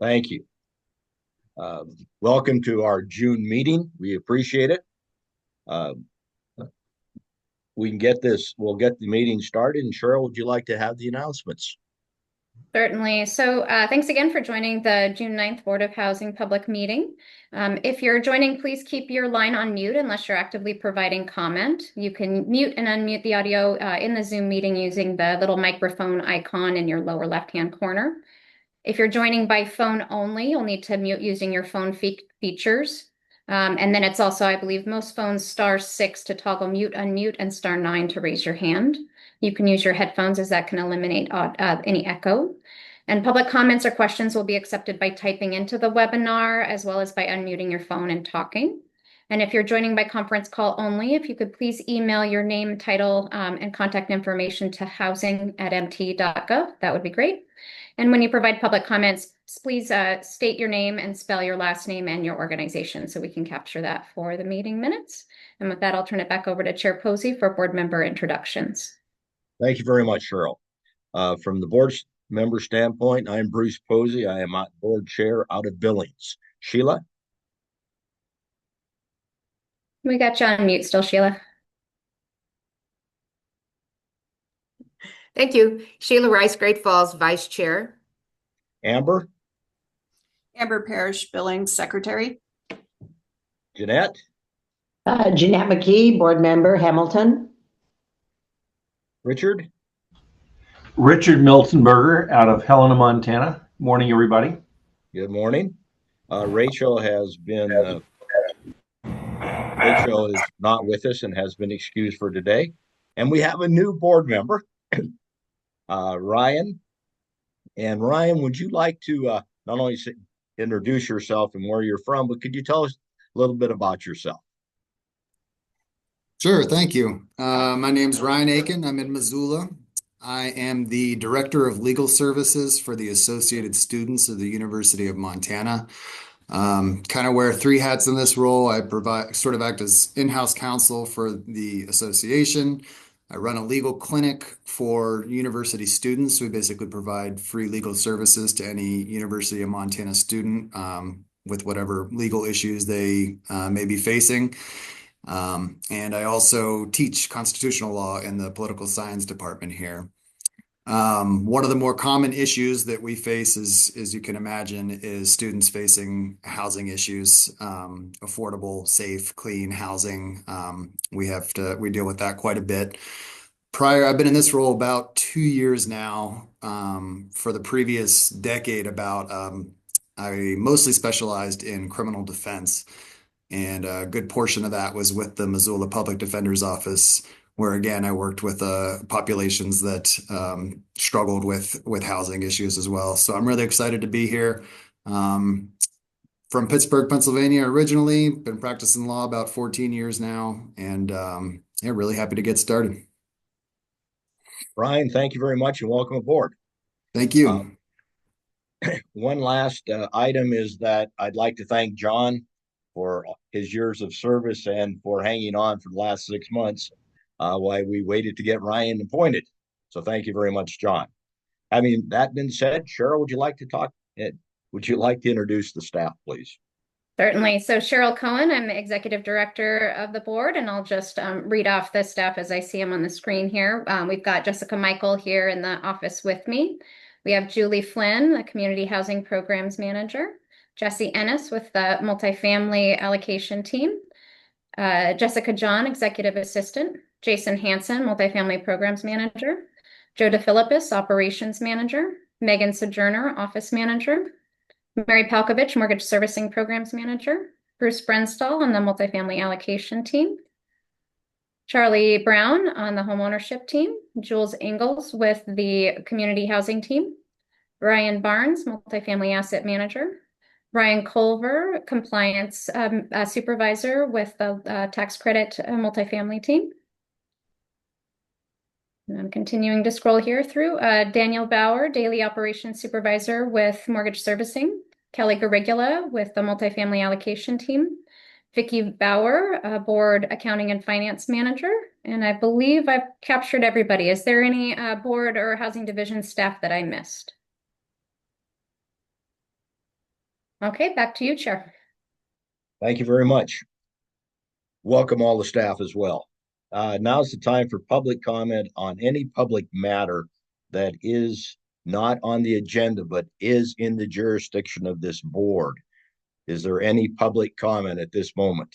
Thank you. Welcome to our June meeting. We appreciate it. Uh, we'll get the meeting started. And Cheryl, would you like to have the announcements? Certainly. Thanks again for joining the June 9th Board of Housing public meeting. If you're joining, please keep your line on mute unless you're actively providing comment. You can mute and unmute the audio in the Zoom meeting using the little microphone icon in your lower left-hand corner. If you're joining by phone only, you'll need to mute using your phone features. And then it's also, I believe, most phones *6 to toggle mute, unmute, and *9 to raise your hand. You can use your headphones as that can eliminate any echo. And public comments or questions will be accepted by typing into the webinar as well as by unmuting your phone and talking. And if you're joining by conference call only, if you could please email your name, title, and contact information to housing@mt.gov, that would be great. And when you provide public comments, please state your name and spell your last name and your organization so we can capture that for the meeting minutes. And with that, I'll turn it back over to Chair Posey for board member introductions. Thank you very much, Cheryl. From the board member standpoint, I'm Bruce Posey. I am board chair out of Billings. Sheila? We got you on mute still, Sheila. Thank you. Sheila Rice, Great Falls, Vice Chair. Amber? Amber Parrish, Billings Secretary. Jeanette? Jeanette McKee, board member, Hamilton. Richard? Richard Miltenberger out of Helena, Montana. Morning, everybody. Good morning. Rachel is not with us and has been excused for today. And we have a new board member, Ryan. And Ryan, would you like to not only introduce yourself and where you're from, but could you tell us a little bit about yourself? Sure, thank you. My name's Ryan Aiken. I'm in Missoula. I am the Director of Legal Services for the Associated Students of the University of Montana. Kind of wear three hats in this role. I act as in-house counsel for the association. I run a legal clinic for university students. We basically provide free legal services to any University of Montana student with whatever legal issues they may be facing. And I also teach constitutional law in the political science department here. One of the more common issues that we face is, as you can imagine, is students facing housing issues, affordable, safe, clean housing. We deal with that quite a bit. I've been in this role about 2 years now. For the previous decade, I mostly specialized in criminal defense. And a good portion of that was with the Missoula Public Defender's Office, where again, I worked with populations that struggled with housing issues as well. So I'm really excited to be here. From Pittsburgh, Pennsylvania originally, been practicing law about 14 years now, and really happy to get started. Ryan, thank you very much and welcome aboard. Thank you. One last item is that I'd like to thank John for his years of service and for hanging on for the last 6 months while we waited to get Ryan appointed. So thank you very much, John. Having that been said, Cheryl, would you like to introduce the staff, please? Certainly. So Cheryl Cohen, I'm the Executive Director of the board, and I'll just read off the staff as I see them on the screen here. We've got Jessica Michael here in the office with me. We have Julie Flynn, the Community Housing Programs Manager. Jesse Ennis with the Multifamily Allocation Team. Jessica John, Executive Assistant. Jason Hanson, Multifamily Programs Manager. Joe DeFilippis, Operations Manager. Megan Sojourner, Office Manager. Mary Palkovich, Mortgage Servicing Programs Manager. Bruce Brenstall on the Multifamily Allocation Team. Charlie Brown on the Homeownership Team. Jules Ingalls with the Community Housing Team. Ryan Barnes, Multifamily Asset Manager. Ryan Culver, Compliance Supervisor with the Tax Credit Multifamily Team. And I'm continuing to scroll here through. Daniel Bauer, Daily Operations Supervisor with Mortgage Servicing. Kelly Garigula with the Multifamily Allocation Team. Vicki Bauer, Board Accounting and Finance Manager. And I believe I've captured everybody. Is there any board or housing division staff that I missed? Okay, back to you, Chair. Thank you very much. Welcome all the staff as well. Now's the time for public comment on any public matter that is not on the agenda, but is in the jurisdiction of this board. Is there any public comment at this moment?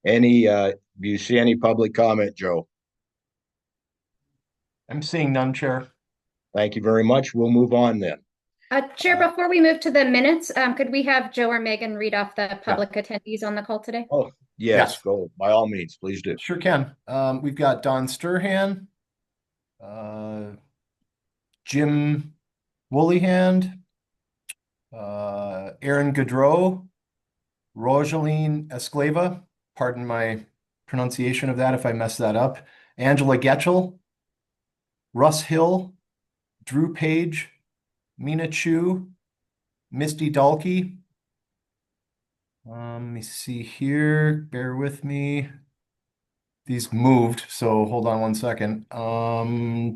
Do you see any public comment, Joe? I'm seeing none, Chair. Thank you very much. We'll move on then. Chair, before we move to the minutes, could we have Joe or Megan read off the public attendees on the call today? Oh, yes, Yes. go by all means, please do. Sure can. We've got Don Sturhan, Jim Woollyhand, Aaron Gaudreau, Rosaline Esclava, pardon my pronunciation of that if I mess that up, Angela Getchell, Russ Hill, Drew Page, Mina Chu, Misty Dalkey. Let me see here. Bear with me. These moved, so hold on one second. Over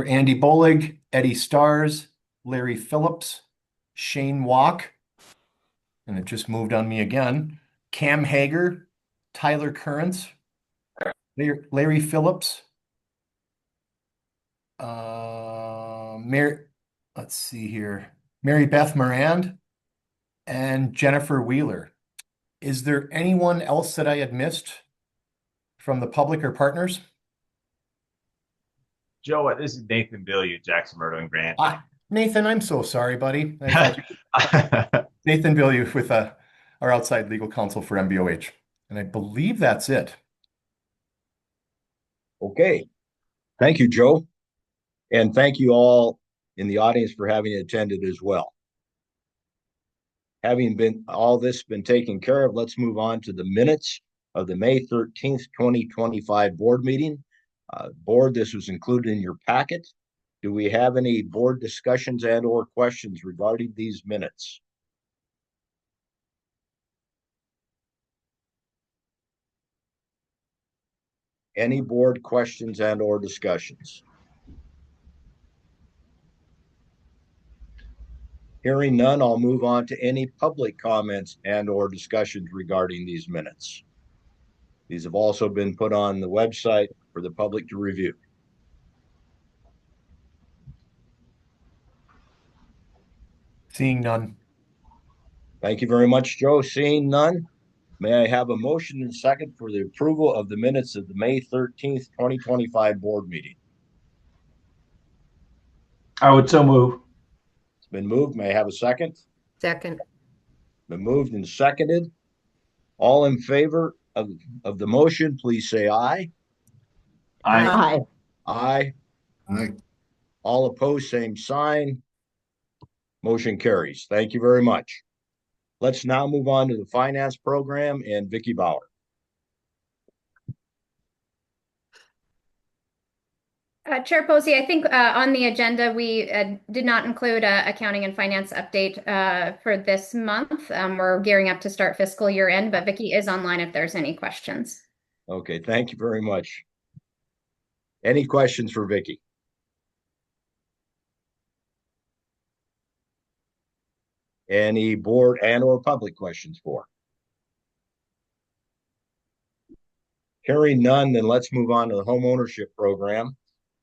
Andy Bolig, Eddie Stars, Larry Phillips, Shane Walk, and it just moved on me again. Cam Hager, Tyler Currents, Larry Phillips, let's see here, Mary Beth Morand, and Jennifer Wheeler. Is there anyone else that I had missed from the public or partners? Joe, this is Nathan Billiard, Jackson Murdo and Grant. Nathan, I'm so sorry, buddy. Nathan Billiard with our outside legal counsel for MBOH. And I believe that's it. Okay. Thank you, Joe. And thank you all in the audience for having attended as well. Having all this been taken care of, let's move on to the minutes of the May 13th, 2025 board meeting. Board, this was included in your packet. Do we have any board discussions and or questions regarding these minutes? Any board questions and or discussions? Hearing none, I'll move on to any public comments and or discussions regarding these minutes. These have also been put on the website for the public to review. Seeing none. Thank you very much, Joe. Seeing none, may I have a motion and second for the approval of the minutes of the May 13th, 2025 board meeting? I would so move. It's been moved. May I have a second? Second. Been moved and seconded. All in favor of the motion, please say aye. Aye. Aye. Aye. All opposed, same sign. Motion carries. Thank you very much. Let's now move on to the finance program and Vicki Bauer. Chair Posey, I think on the agenda, we did not include an accounting and finance update for this month. We're gearing up to start fiscal year end, but Vicki is online if there's any questions. Okay, thank you very much. Any questions for Vicki? Any board and or public questions for? Hearing none, then let's move on to the home ownership program.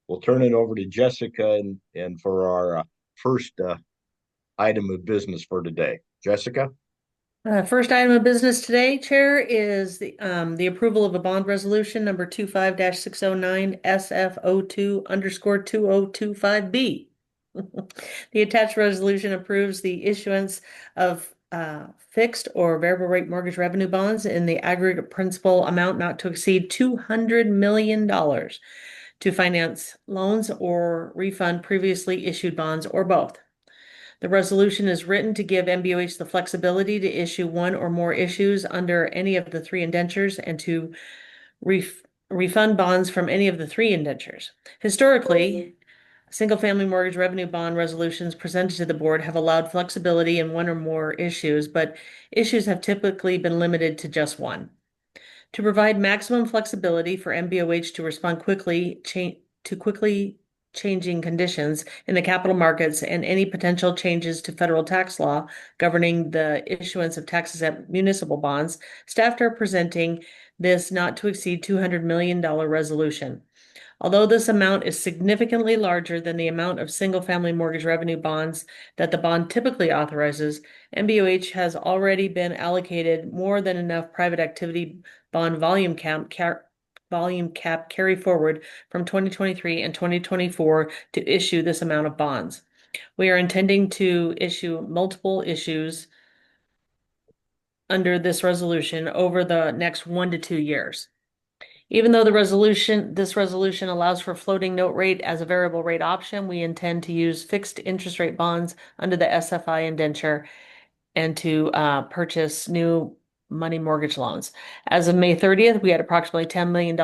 We'll turn it over to Jessica and for our first item of business for today. Jessica? First item of business today, Chair, is the approval of a bond resolution number 25-609 SF02_2025B. The attached resolution approves the issuance of fixed or variable rate mortgage revenue bonds in the aggregate principal amount not to exceed $200 million to finance loans or refund previously issued bonds or both. The resolution is written to give MBOH the flexibility to issue one or more issues under any of the three indentures and to refund bonds from any of the three indentures. Historically, single-family mortgage revenue bond resolutions presented to the board have allowed flexibility in one or more issues, but issues have typically been limited to just one. to provide maximum flexibility for MBOH to respond quickly changing conditions in the capital markets and any potential changes to federal tax law governing the issuance of tax-exempt municipal bonds, staff are presenting this not to exceed $200 million resolution. Although this amount is significantly larger than the amount of single-family mortgage revenue bonds that the bond typically authorizes, MBOH has already been allocated more than enough private activity bond volume cap carry forward from 2023 and 2024 to issue this amount of bonds. We are intending to issue multiple issues under this resolution over the next 1 to 2 years. Even though this resolution allows for floating note rate as a variable rate option, we intend to use fixed interest rate bonds under the SFI indenture and to purchase new money mortgage loans. As of May 30th, we had approximately $10 million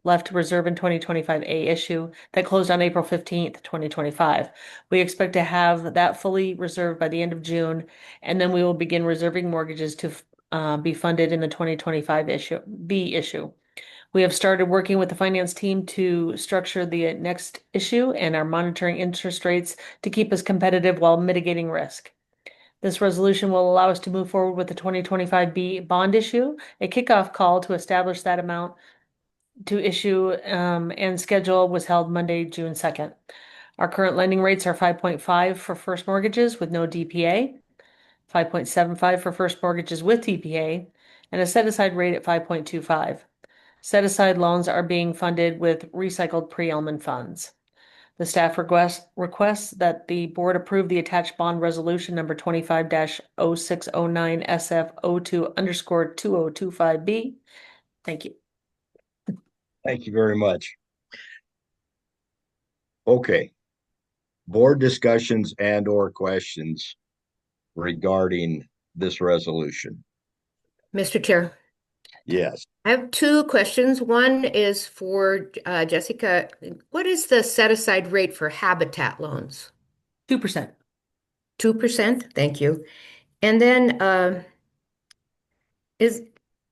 left to reserve in 2025A issue that closed on April 15th, 2025. We expect to have that fully reserved by the end of June, and then we will begin reserving mortgages to be funded in the 2025 B issue. We have started working with the finance team to structure the next issue and are monitoring interest rates to keep us competitive while mitigating risk. This resolution will allow us to move forward with the 2025 B bond issue. A kickoff call to establish that amount to issue and schedule was held Monday, June 2nd. Our current lending rates are 5.5 for first mortgages with no DPA, 5.75 for first mortgages with DPA, and a set-aside rate at 5.25. Set-aside loans are being funded with recycled pre-Elman funds. The staff requests that the board approve the attached bond resolution number 25-0609 SF02_2025B. Thank you. Thank you very much. Okay. Board discussions and or questions regarding this resolution. Mr. Chair, Yes. I have two questions. One is for Jessica. What is the set-aside rate for habitat loans? 2%. 2%? Thank you. And then is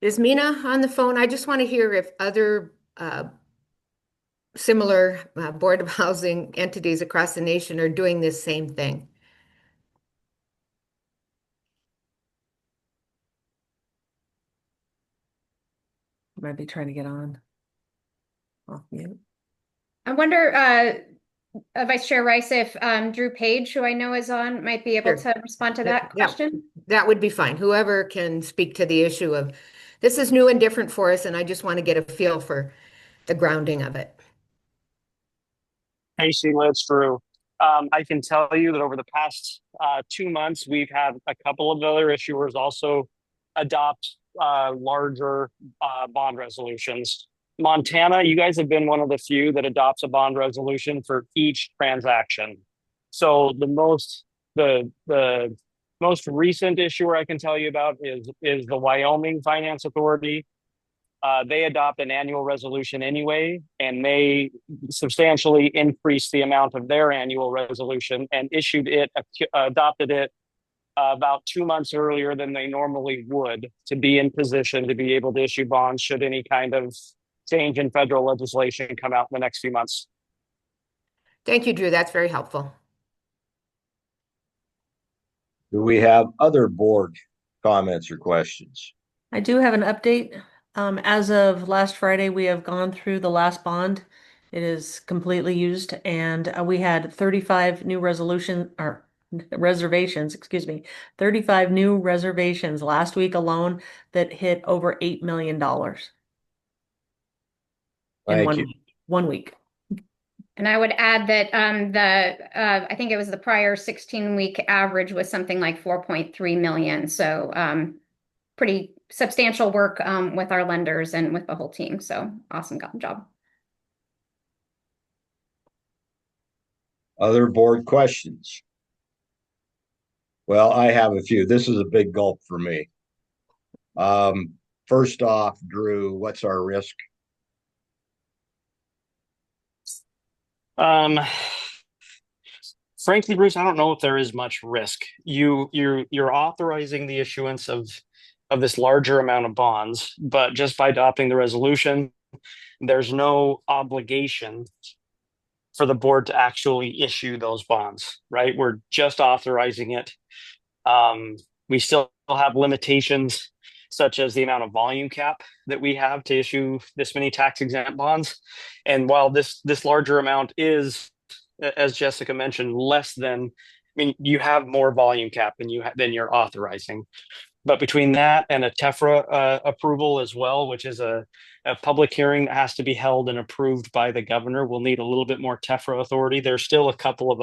Mina on the phone? I just want to hear if other similar Board of Housing entities across the nation are doing this same thing. Might be trying to get on. Off mute. I wonder, Vice Chair Rice, if Drew Page, who I know is on, might be able Sure. to respond to that question. That would be fine. Whoever can speak to the issue of this is new and different for us, and I just want to get a feel for the grounding of it. Hey, Sheila, it's Drew. I can tell you that over the past 2 months, we've had a couple of other issuers also adopt larger bond resolutions. Montana, you guys have been one of the few that adopts a bond resolution for each transaction. So the most recent issuer I can tell you about is the Wyoming Finance Authority. They adopt an annual resolution anyway, and they substantially increased the amount of their annual resolution and adopted it about 2 months earlier than they normally would to be in position to be able to issue bonds should any kind of change in federal legislation come out in the next few months. Thank you, Drew. That's very helpful. Do we have other board comments or questions? I do have an update. As of last Friday, we have gone through the last bond. It is completely used, and we had 35 new reservations, 35 new reservations last week alone that hit over $8 million in Thank you. 1 week. And I would add that I think it was the prior 16-week average was something like 4.3 million. So pretty substantial work with our lenders and with the whole team. So awesome job. Other board questions? Well, I have a few. This is a big gulp for me. First off, Drew, what's our risk? Frankly, Bruce, I don't know if there is much risk. You're authorizing the issuance of of this larger amount of bonds, but just by adopting the resolution, there's no obligation for the board to actually issue those bonds, right? We're just authorizing it. We still have limitations such as the amount of volume cap that we have to issue this many tax exempt bonds. And while this larger amount is, as Jessica mentioned, less than, I mean, you have more volume cap than you're authorizing. But between that and a TEFRA approval as well, which is a public hearing that has to be held and approved by the governor, we'll need a little bit more TEFRA authority. There's still a couple of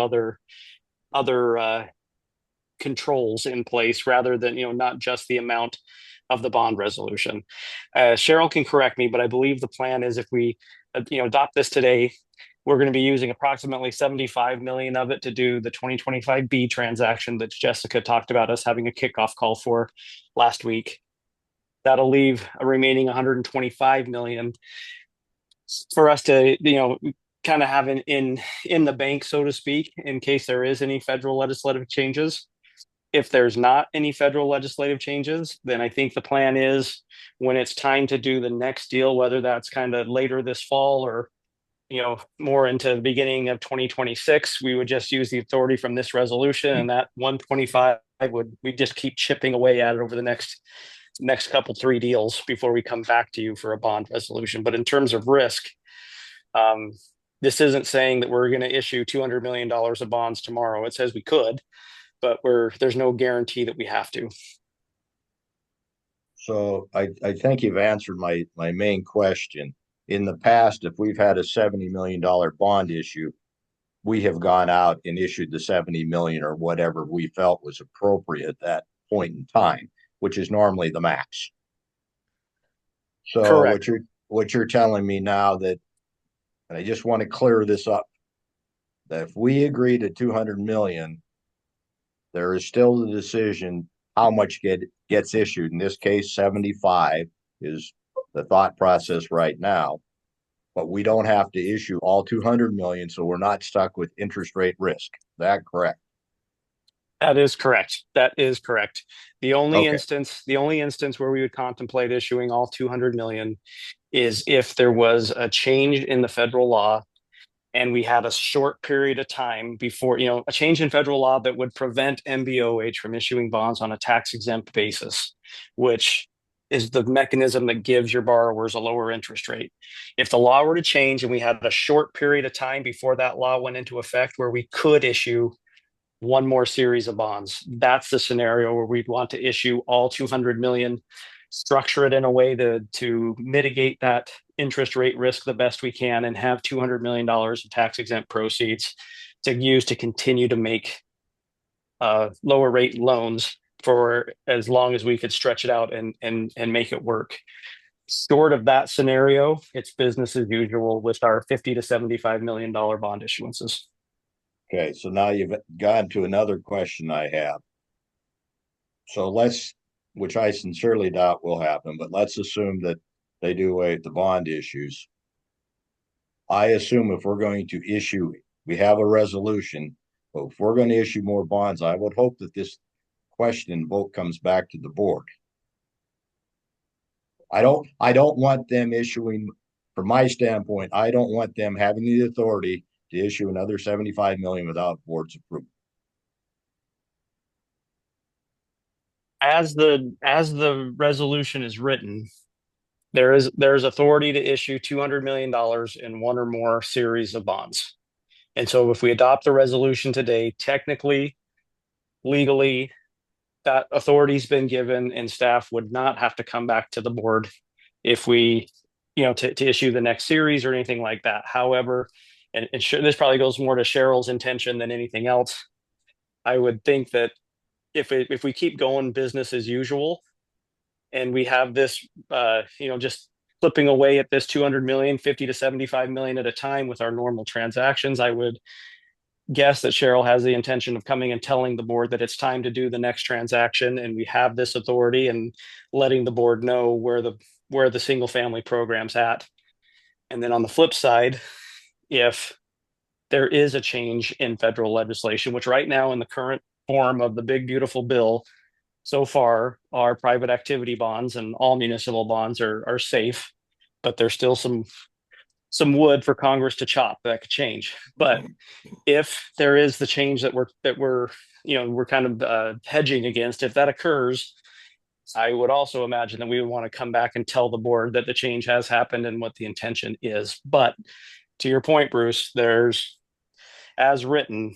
other controls in place rather than, not just the amount of the bond resolution. Cheryl can correct me, but I believe the plan is if we, adopt this today, we're going to be using approximately 75 million of it to do the 2025B transaction that Jessica talked about us having a kickoff call for last week. That'll leave a remaining 125 million for us to, kind of have in the bank, so to speak, in case there is any federal legislative changes. If there's not any federal legislative changes, then I think the plan is when it's time to do the next deal, whether that's kind of later this fall or, more into the beginning of 2026, we would just use the authority from this resolution, and that 125 we just keep chipping away at it over the next couple 3 deals before we come back to you for a bond resolution. But in terms of risk, this isn't saying that we're going to issue $200 million of bonds tomorrow. It says we could, but there's no guarantee that we have to. So I think you've answered my main question. In the past, if we've had a $70 million bond issue, we have gone out and issued the 70 million or whatever we felt was appropriate at that point in time, which is normally the max. So Correct. what you're telling me now that, and I just want to clear this up, that if we agree to 200 million, there is still the decision how much gets issued. In this case, 75 is the thought process right now, but we don't have to issue all 200 million, so we're not stuck with interest rate risk. Is that correct? That is correct. The only Okay. instance where we would contemplate issuing all 200 million is if there was a change in the federal law and we had a short period of time before, a change in federal law that would prevent MBOH from issuing bonds on a tax exempt basis, which is the mechanism that gives your borrowers a lower interest rate. If the law were to change and we had a short period of time before that law went into effect where we could issue one more series of bonds, that's the scenario where we'd want to issue all 200 million, structure it in a way to mitigate that interest rate risk the best we can, and have $200 million of tax exempt proceeds to use to continue to make lower rate loans for as long as we could stretch it out and make it work. Short of that scenario, it's business as usual with our $50 to $75 million bond issuances. Okay, so now you've gone to another question I have. So which I sincerely doubt will happen, but let's assume that they do away with the bond issues. I assume if we're going to issue, we have a resolution, but if we're going to issue more bonds, I would hope that this question vote comes back to the board. I don't want them issuing, from my standpoint, I don't want them having the authority to issue another 75 million without board's approval. As the resolution is written, there's authority to issue $200 million in one or more series of bonds. And so if we adopt the resolution today, technically, legally, that authority's been given, and staff would not have to come back to the board if we, to issue the next series or anything like that. However, and this probably goes more to Cheryl's intention than anything else, I would think that if we keep going business as usual, and we have this, just flipping away at this 200 million, 50 to 75 million at a time with our normal transactions, I would guess that Cheryl has the intention of coming and telling the board that it's time to do the next transaction, and we have this authority, and letting the board know where the single family program's at. And then on the flip side, if there is a change in federal legislation, which right now in the current form of the big beautiful bill so far, our private activity bonds and all municipal bonds are safe, but there's still some wood for Congress to chop that could change. But if there is the change that we're kind of hedging against, if that occurs, I would also imagine that we would want to come back and tell the board that the change has happened and what the intention is. But to your point, Bruce, there's, as written,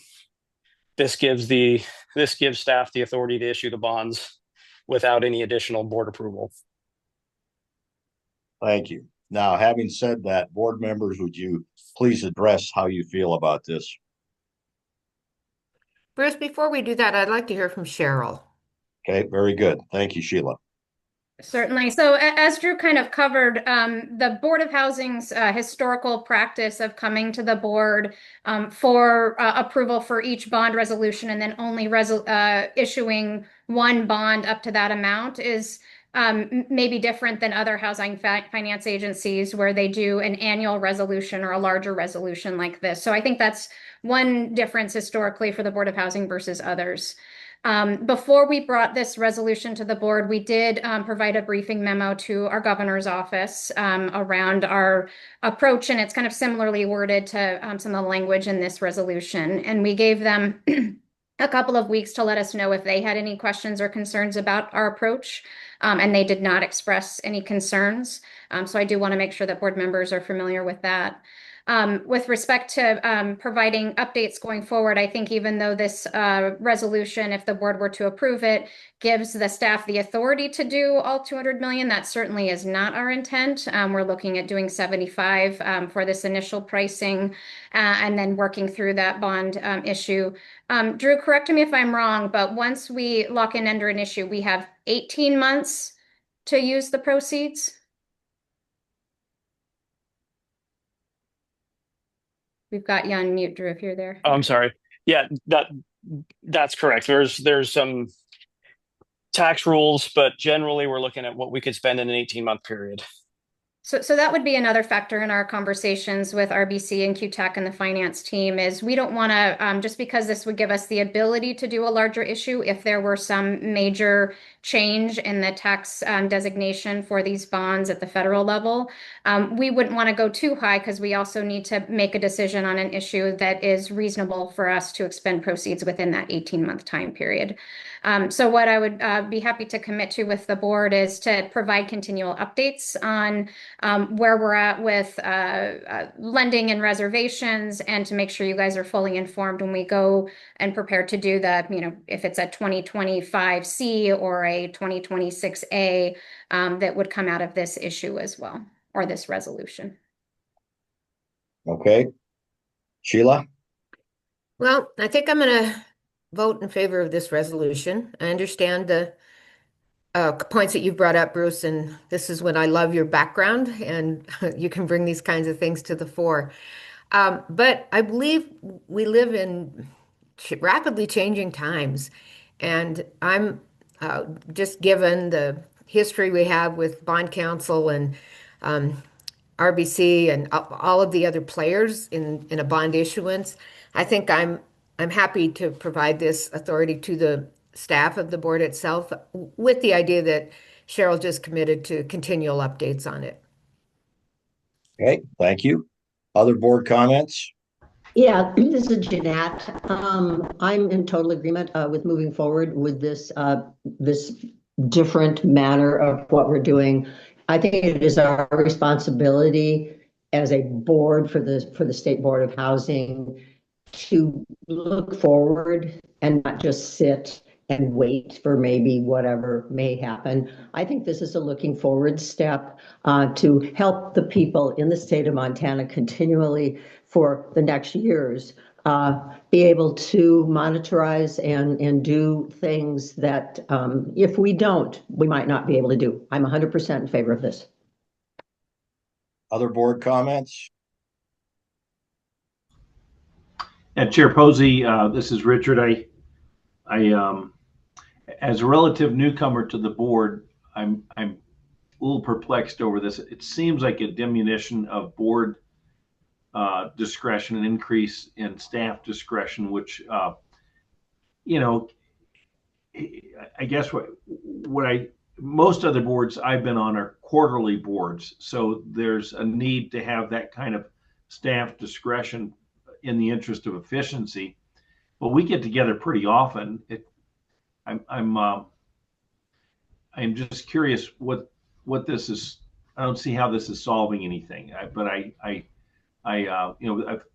this gives staff the authority to issue the bonds without any additional board approval. Thank you. Now, having said that, board members, would you please address how you feel about this? Bruce, before we do that, I'd like to hear from Cheryl. Okay, very good. Thank you, Sheila. Certainly. So as Drew kind of covered, the Board of Housing's historical practice of coming to the board for approval for each bond resolution and then only issuing one bond up to that amount is maybe different than other housing finance agencies where they do an annual resolution or a larger resolution like this. So I think that's one difference historically for the Board of Housing versus others. Before we brought this resolution to the board, we did provide a briefing memo to our governor's office around our approach, and it's kind of similarly worded to some of the language in this resolution. And we gave them a couple of weeks to let us know if they had any questions or concerns about our approach, and they did not express any concerns. So I do want to make sure that board members are familiar with that. With respect to providing updates going forward, I think even though this resolution, if the board were to approve it, gives the staff the authority to do all 200 million, that certainly is not our intent. We're looking at doing 75 for this initial pricing and then working through that bond issue. Drew, correct me if I'm wrong, but once we lock in under an issue, we have 18 months to use the proceeds. We've got you on mute, Drew, if you're there. Oh, I'm sorry. Yeah, that's correct. There's some tax rules, but generally we're looking at what we could spend in an 18-month period. So that would be another factor in our conversations with RBC and QTech and the finance team is we don't want to, just because this would give us the ability to do a larger issue if there were some major change in the tax designation for these bonds at the federal level, we wouldn't want to go too high because we also need to make a decision on an issue that is reasonable for us to expend proceeds within that 18-month time period. So what I would be happy to commit to with the board is to provide continual updates on where we're at with lending and reservations and to make sure you guys are fully informed when we go and prepare to do the, if it's a 2025C or a 2026A that would come out of this issue as well, or this resolution. Okay. Sheila? Well, I think I'm going to vote in favor of this resolution. I understand the points that you brought up, Bruce, and this is when I love your background and you can bring these kinds of things to the fore. But I believe we live in rapidly changing times, and I'm just given the history we have with Bond Council and RBC and all of the other players in a bond issuance, I think I'm happy to provide this authority to the staff of the board itself with the idea that Cheryl just committed to continual updates on it. Okay, thank you. Other board comments? Yeah, this is Jeanette. I'm in total agreement with moving forward with this different manner of what we're doing. I think it is our responsibility as a board for the State Board of Housing to look forward and not just sit and wait for maybe whatever may happen. I think this is a looking forward step to help the people in the state of Montana continually for the next years be able to monitorize and do things that if we don't, we might not be able to do. I'm 100% in favor of this. Other board comments? And Chair Posey, this is Richard. I as a relative newcomer to the board, I'm a little perplexed over this. It seems like a diminution of board discretion, an increase in staff discretion, which I guess most other boards I've been on are quarterly boards, so there's a need to have that kind of staff discretion in the interest of efficiency. But we get together pretty often. I'm just curious what this is. I don't see how this is solving anything. I've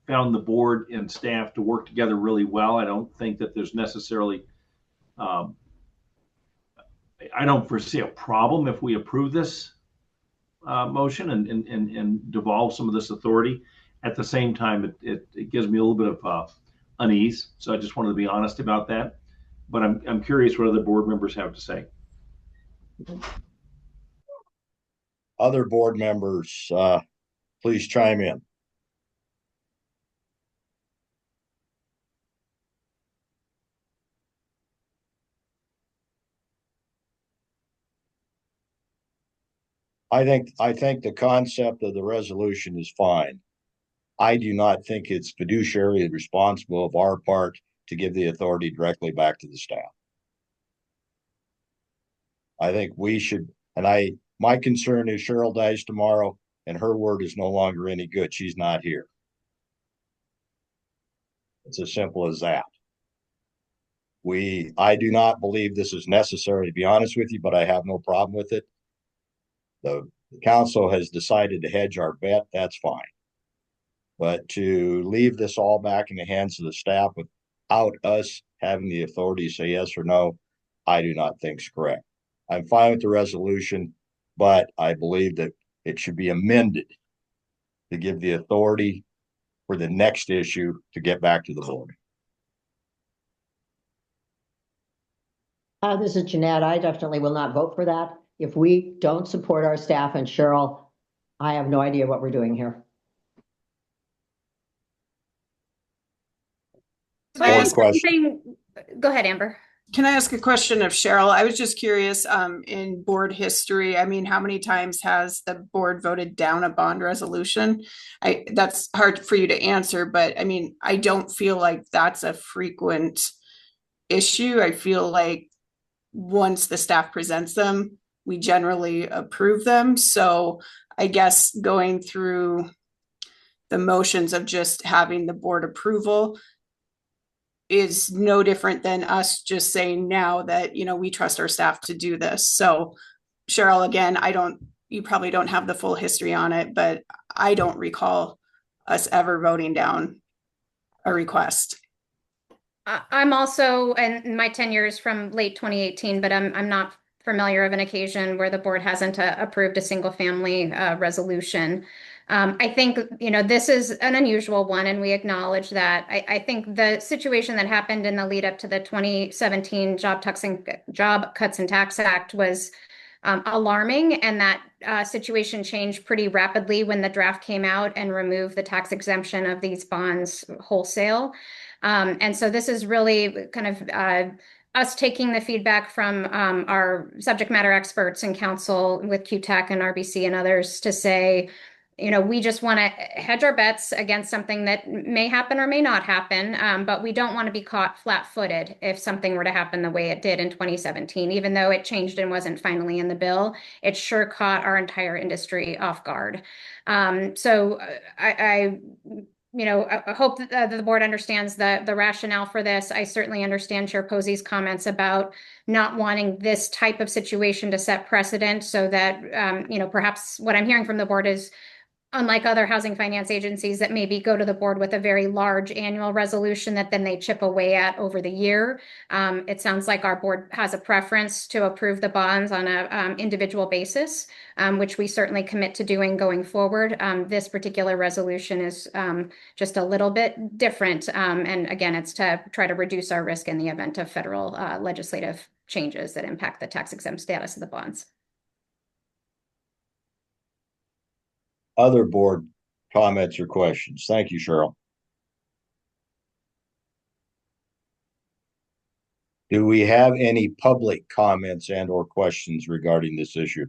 found the board and staff to work together really well. I don't think that there's necessarily I don't foresee a problem if we approve this motion and devolve some of this authority. At the same time, it gives me a little bit of unease. So I just wanted to be honest about that. But I'm curious what other board members have to say. Other board members, please chime in. I think the concept of the resolution is fine. I do not think it's fiduciary responsible of our part to give the authority directly back to the staff. I think we should, and my concern is Cheryl dies tomorrow and her word is no longer any good. She's not here. It's as simple as that. I do not believe this is necessary, to be honest with you, but I have no problem with it. The council has decided to hedge our bet. That's fine. But to leave this all back in the hands of the staff without us having the authority to say yes or no, I do not think is correct. I'm fine with the resolution, but I believe that it should be amended to give the authority for the next issue to get back to the board. This is Jeanette. I definitely will not vote for that. If we don't support our staff and Cheryl, I have no idea what we're doing here. So I think go ahead, Amber. Can I ask a question of Cheryl? I was just curious, in board history, I mean, how many times has the board voted down a bond resolution? That's hard for you to answer, but I mean, I don't feel like that's a frequent issue. I feel like once the staff presents them, we generally approve them. So I guess going through the motions of just having the board approval is no different than us just saying now that, we trust our staff to do this. So Cheryl, again, you probably don't have the full history on it, but I don't recall us ever voting down a request. I'm also, and my tenure is from late 2018, but I'm not familiar of an occasion where the board hasn't approved a single family resolution. I think, this is an unusual one, and we acknowledge that. I think the situation that happened in the lead up to the 2017 Job Cuts and Tax Act was alarming, and that situation changed pretty rapidly when the draft came out and removed the tax exemption of these bonds wholesale. And so this is really kind of us taking the feedback from our subject matter experts and council with QTech and RBC and others to say, we just want to hedge our bets against something that may happen or may not happen, but we don't want to be caught flat-footed if something were to happen the way it did in 2017. Even though it changed and wasn't finally in the bill, it sure caught our entire industry off guard. So I hope that the board understands the rationale for this. I certainly understand Chair Posey's comments about not wanting this type of situation to set precedent, so that, perhaps what I'm hearing from the board is, unlike other housing finance agencies that maybe go to the board with a very large annual resolution that then they chip away at over the year. It sounds like our board has a preference to approve the bonds on an individual basis, which we certainly commit to doing going forward. This particular resolution is just a little bit different. And again, it's to try to reduce our risk in the event of federal legislative changes that impact the tax exempt status of the bonds. Other board comments or questions? Thank you, Cheryl. Do we have any public comments and or questions regarding this issue?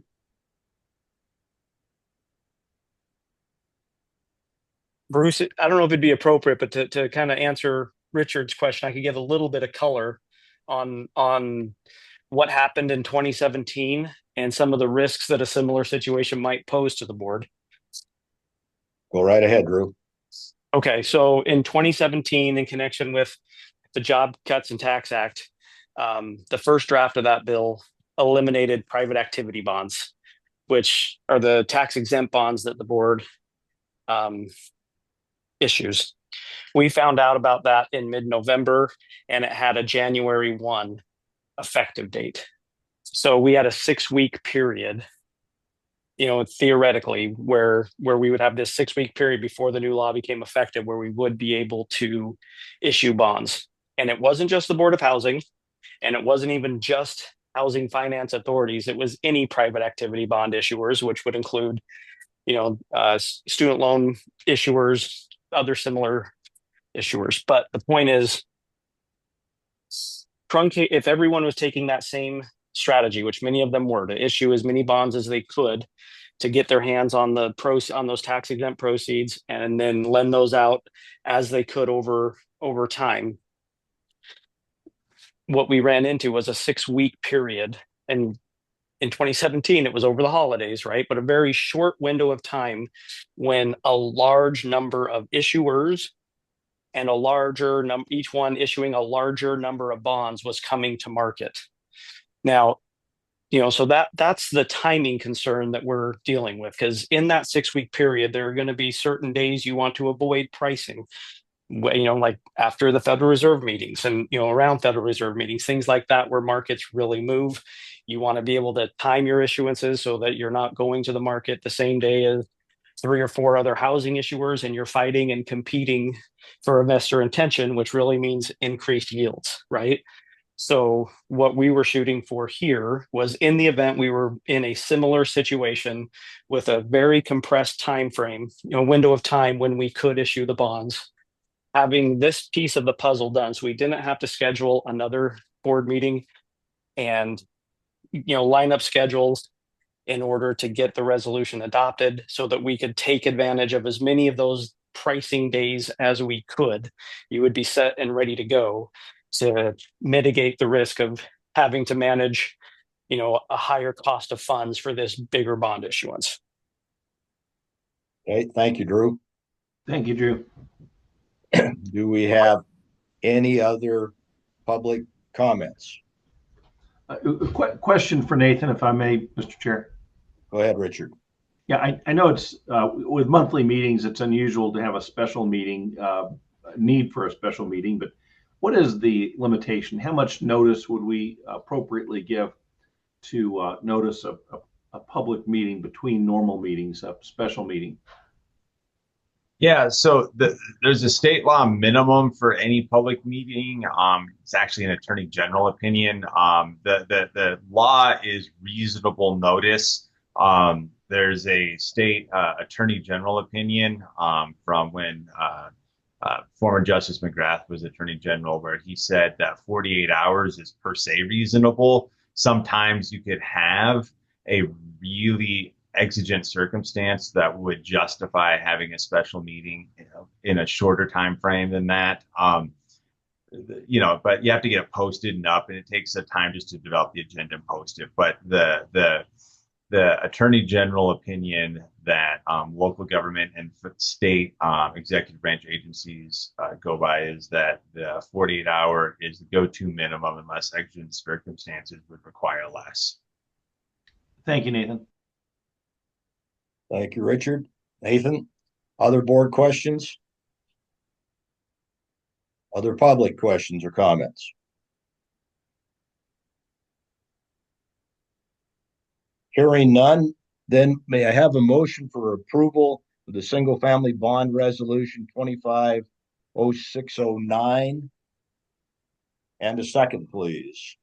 Bruce, I don't know if it'd be appropriate, but to kind of answer Richard's question, I could give a little bit of color. on what happened in 2017 and some of the risks that a similar situation might pose to the board. Go right ahead, Drew. Okay, so in 2017, in connection with the Job Cuts and Tax Act, the first draft of that bill eliminated private activity bonds, which are the tax exempt bonds that the board issues. We found out about that in mid-November, and it had a January 1 effective date. So we had a 6-week period, theoretically, where we would have this 6-week period before the new law became effective, where we would be able to issue bonds. And it wasn't just the Board of Housing, and it wasn't even just housing finance authorities. It was any private activity bond issuers, which would include, student loan issuers, other similar issuers. But the point is, if everyone was taking that same strategy, which many of them were, to issue as many bonds as they could to get their hands on those tax exempt proceeds and then lend those out as they could over time, what we ran into was a 6-week period. And in 2017, it was over the holidays, right? But a very short window of time when a large number of issuers and a larger number, each one issuing a larger number of bonds, was coming to market. Now, so that's the timing concern that we're dealing with, because in that 6-week period, there are going to be certain days you want to avoid pricing, like after the Federal Reserve meetings and, around Federal Reserve meetings, things like that, where markets really move. You want to be able to time your issuances so that you're not going to the market the same day as 3 or 4 other housing issuers, and you're fighting and competing for investor attention, which really means increased yields, right? So what we were shooting for here was, in the event we were in a similar situation with a very compressed time frame, window of time when we could issue the bonds, having this piece of the puzzle done, so we didn't have to schedule another board meeting and line up schedules in order to get the resolution adopted, so that we could take advantage of as many of those pricing days as we could. You would be set and ready to go to mitigate the risk of having to manage, a higher cost of funds for this bigger bond issuance. Okay, thank you, Drew. Thank you, Drew. Do we have any other public comments? Question for Nathan, if I may, Mr. Chair. Go ahead, Richard. Yeah, I know it's with monthly meetings, it's unusual to have a special meeting, need for a special meeting, but what is the limitation? How much notice would we appropriately give to notice a public meeting between normal meetings, a special meeting? Yeah, so there's a state law minimum for any public meeting. It's actually an attorney general opinion. The law is reasonable notice. There's a state attorney general opinion from when former Justice McGrath was attorney general, where he said that 48 hours is per se reasonable. Sometimes you could have a really exigent circumstance that would justify having a special meeting, in a shorter time frame than that. But you have to get it posted and up, and it takes the time just to develop the agenda and post it. But the attorney general opinion that local government and state executive branch agencies go by is that the 48-hour is the go-to minimum unless exigent circumstances would require less. Thank you, Nathan. Thank you, Richard. Nathan, other board questions? Other public questions or comments? Hearing none, then may I have a motion for approval of the single family bond resolution 250609? And a second, please.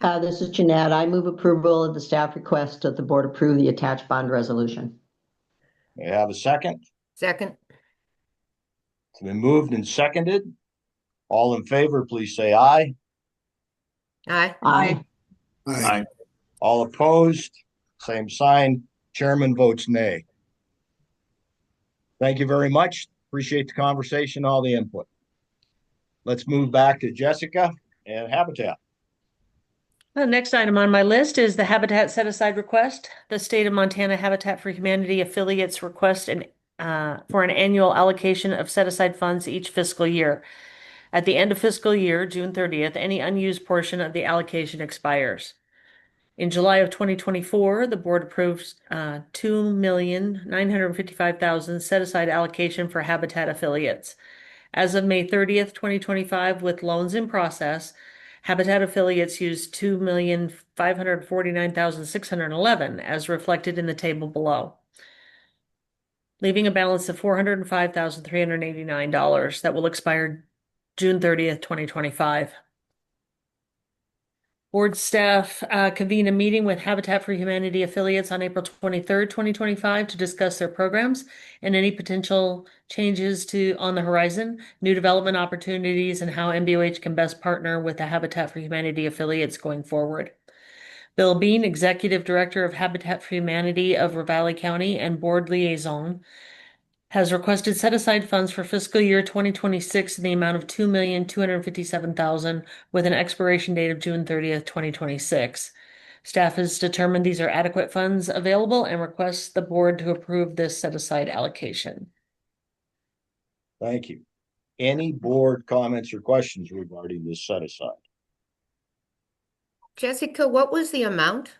This is Jeanette. I move approval of the staff request that the board approve the attached bond resolution. May I have a second? Second. It's been moved and seconded. All in favor, please say aye. Aye. Aye. Aye. All opposed, same sign. Chairman votes nay. Thank you very much. Appreciate the conversation, all the input. Let's move back to Jessica and Habitat. Next item on my list is the Habitat Set Aside request. The State of Montana Habitat for Humanity affiliates request for an annual allocation of set aside funds each fiscal year. At the end of fiscal year, June 30th, any unused portion of the allocation expires. In July of 2024, the board approves $2,955,000 set aside allocation for Habitat affiliates. As of May 30th, 2025, with loans in process, Habitat affiliates used $2,549,611 as reflected in the table below, leaving a balance of $405,389 that will expire June 30th, 2025. Board staff convened a meeting with Habitat for Humanity affiliates on April 23rd, 2025 to discuss their programs and any potential changes on the horizon, new development opportunities, and how MBOH can best partner with the Habitat for Humanity affiliates going forward. Bill Bean, Executive Director of Habitat for Humanity of Ravalli County and Board Liaison, has requested set aside funds for fiscal year 2026 in the amount of $2,257,000 with an expiration date of June 30th, 2026. Staff has determined these are adequate funds available and requests the board to approve this set aside allocation. Thank you. Any board comments or questions regarding this set aside? Jessica, what was the amount?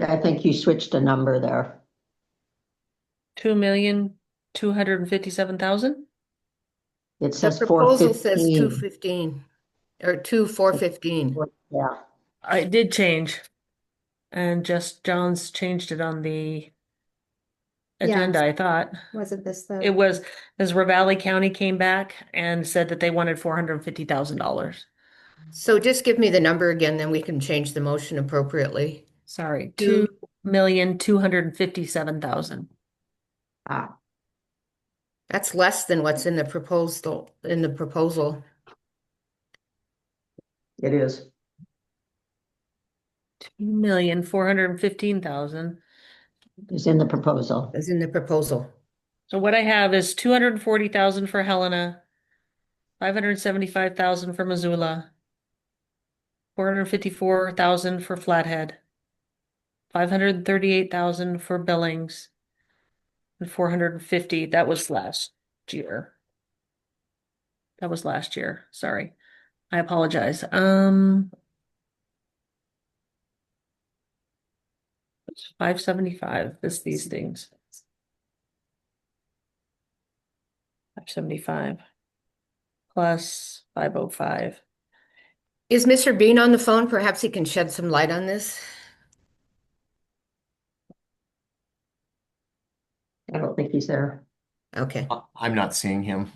Yeah, I think you switched a number there. $2,257,000? It The says proposal says 415. 215 or 2,415. Yeah, I did change, and just John's changed it on the agenda, I thought. Wasn't this the? It was, as Ravalli County came back and said that they wanted $450,000. So just give me the number again, then we can change the motion appropriately. Sorry, Two- $2,257,000. That's less than what's in the proposal, it is. $2,415,000. It's in the proposal. Is in the proposal. So what I have is $240,000 for Helena, $575,000 for Missoula, $454,000 for Flathead, $538,000 for Billings, and $450,000. That was last year. That was last year. Sorry. I apologize. It's 575. These things. 575 plus 505. Is Mr. Bean on the phone? Perhaps he can shed some light on this. I don't think he's there. Okay. I'm not seeing him.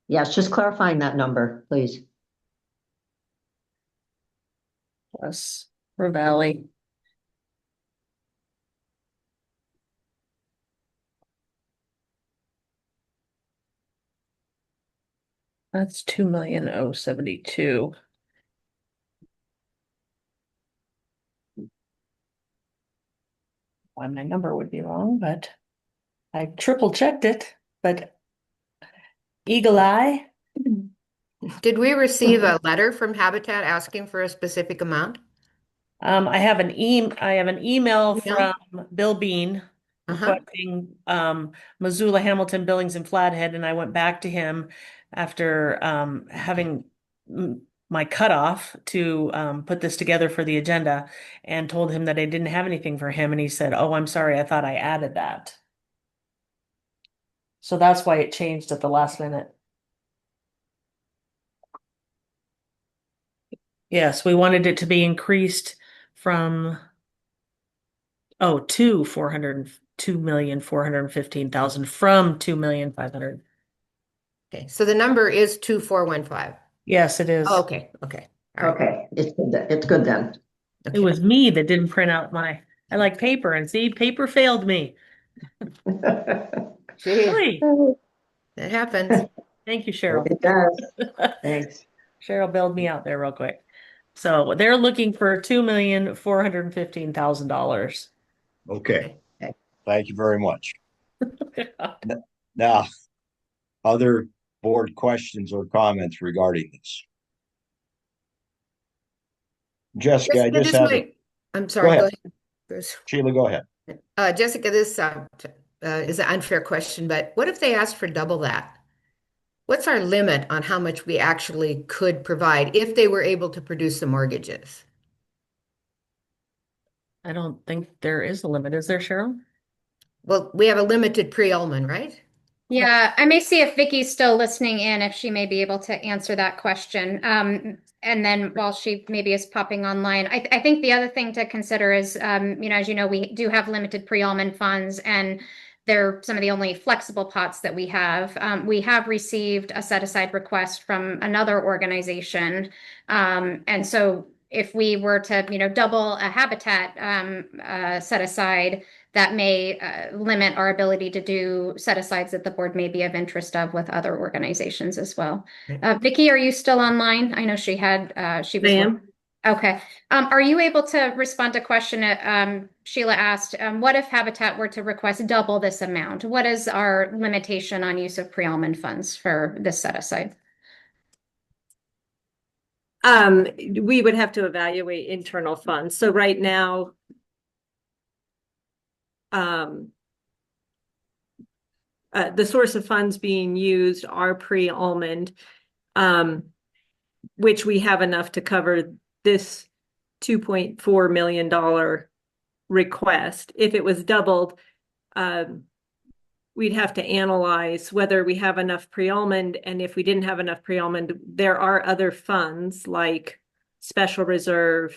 Yes, just clarifying that number, please. Plus Ravalli. That's 2,072,000. Why my number would be wrong, but I triple checked it, but eagle eye. Did we receive a letter from Habitat asking for a specific amount? I have an email from Bill Bean requesting Missoula, Hamilton, Billings, and Flathead, and I went back to him after having my cutoff to put this together for the agenda and told him that I didn't have anything for him, and he said, "Oh, I'm sorry, I thought I added that." So that's why it changed at the last minute. Yes, we wanted it to be increased from to 2,415,000 from 2,500,000. Okay, so the number is 2,415. Yes, it is. Oh, okay. All right. Okay, it's good then. It was me that didn't print out I like paper, and see, paper failed me. Gee, Really? that happens. Thank you, Cheryl. It does. Thanks. Cheryl bailed me out there real quick. So they're looking for $2,415,000. Okay. Thank you very much. Now, other board questions or comments regarding this? Jessica, I just have, I'm sorry, ahead. go ahead, Bruce. Sheila, go ahead. Jessica, this is an unfair question, but what if they asked for double that? What's our limit on how much we actually could provide if they were able to produce the mortgages? I don't think there is a limit, is there, Cheryl? Well, we have a limited pre-Ullman, right? Yeah, I may see if Vicky's still listening in, if she may be able to answer that question. And then while she maybe is popping online, I think the other thing to consider is, as you know, we do have limited pre-Ullman funds, and they're some of the only flexible pots that we have. We have received a set-aside request from another organization. And so if we were to, double a Habitat set aside, that may limit our ability to do set-asides that the board may be of interest of with other organizations as well. Vicky, are you still online? I know she was. I am. Okay. Are you able to respond to a question Sheila asked? What if Habitat were to request double this amount? What is our limitation on use of pre-Ullman funds for this set-aside? We would have to evaluate internal funds. So right now, the source of funds being used are pre-Ullman, which we have enough to cover this $2.4 million request. If it was doubled, we'd have to analyze whether we have enough pre-Ullman, and if we didn't have enough pre-Ullman, there are other funds like special reserve,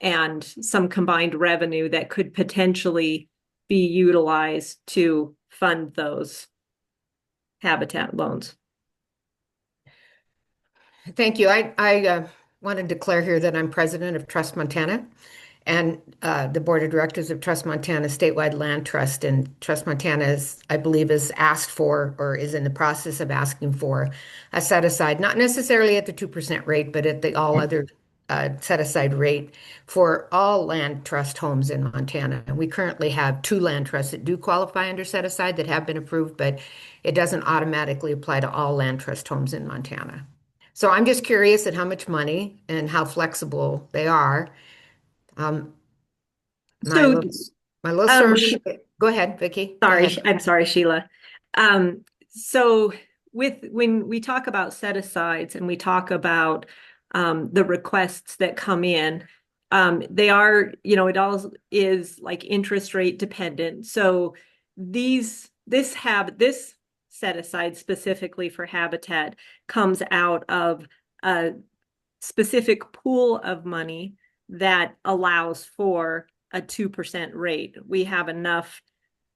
and some combined revenue that could potentially be utilized to fund those Habitat loans. Thank you. I want to declare here that I'm president of Trust Montana and the board of directors of Trust Montana Statewide Land Trust. And Trust Montana is, I believe, is asked for or is in the process of asking for a set aside, not necessarily at the 2% rate, but at the all other set aside rate for all land trust homes in Montana. And we currently have 2 land trusts that do qualify under set aside that have been approved, but it doesn't automatically apply to all land trust homes in Montana. So I'm just curious at how much money and how flexible they are. My little sermon. Go ahead, Vicky. Sorry, I'm sorry, Sheila. So when we talk about set asides and we talk about the requests that come in, they are, it all is like interest rate dependent. So this set aside specifically for Habitat comes out of a specific pool of money that allows for a 2% rate. We have enough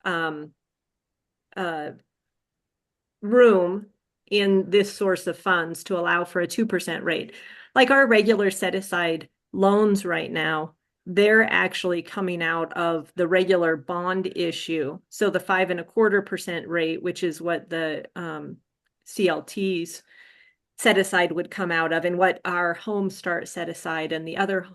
room in this source of funds to allow for a 2% rate. Like our regular set aside loans right now, they're actually coming out of the regular bond issue. So the 5.25% rate, which is what the CLTs set aside would come out of, and what our Home Start set aside and the other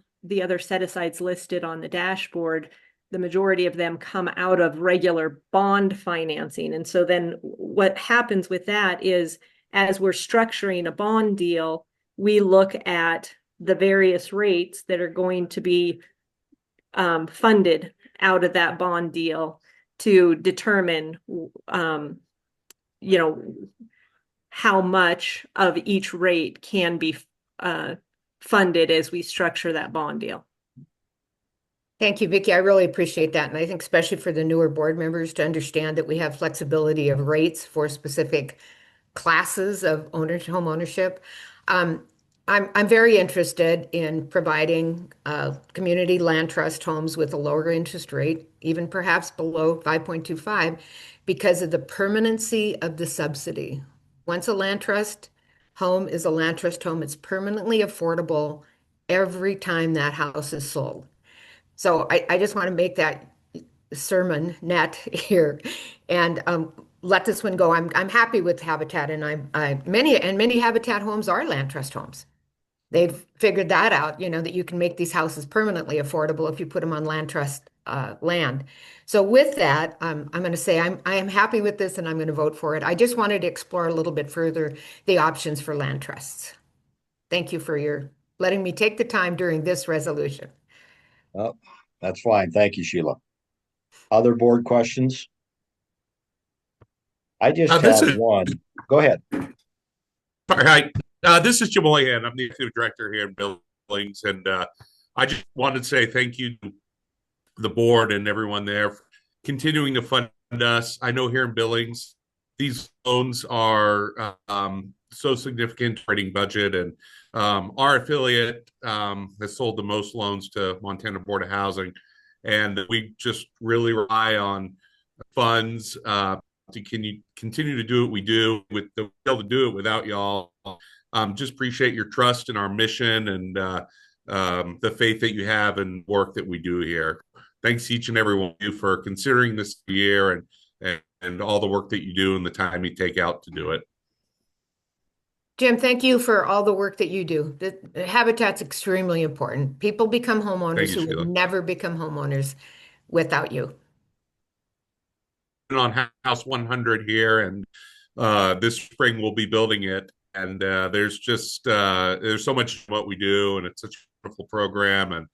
set asides listed on the dashboard, the majority of them come out of regular bond financing. And so then what happens with that is, as we're structuring a bond deal, we look at the various rates that are going to be funded out of that bond deal to determine, how much of each rate can be funded as we structure that bond deal. Thank you, Vicki. I really appreciate that. And I think especially for the newer board members to understand that we have flexibility of rates for specific classes of home ownership. I'm very interested in providing community land trust homes with a lower interest rate, even perhaps below 5.25, because of the permanency of the subsidy. Once a land trust home is a land trust home, it's permanently affordable every time that house is sold. So I just want to make that sermon net here and let this one go. I'm happy with Habitat, and many Habitat homes are land trust homes. They've figured that out, that you can make these houses permanently affordable if you put them on land trust land. So with that, I'm going to say I am happy with this and I'm going to vote for it. I just wanted to explore a little bit further the options for land trusts. Thank you for your letting me take the time during this resolution. Oh, that's fine. Thank you, Sheila. Other board questions? I just This have is one. Go ahead. Hi, this is Jim Moynihan. I'm the executive director here in Billings, and I just wanted to say thank you to the board and everyone there for continuing to fund us. I know here in Billings, these loans are so significant operating budget, and our affiliate has sold the most loans to Montana Board of Housing, and we just really rely on funds to continue to do what we do with the able to do it without y'all. Just appreciate your trust in our mission and the faith that you have in work that we do here. Thanks each and every one of you for considering this year and all the work that you do and the time you take out to do it. Jim, thank you for all the work that you do. The habitat's extremely important. People become homeowners who would never become homeowners without you. On House 100 here, and this spring we'll be building it. And there's just there's so much what we do, and it's such a wonderful program. And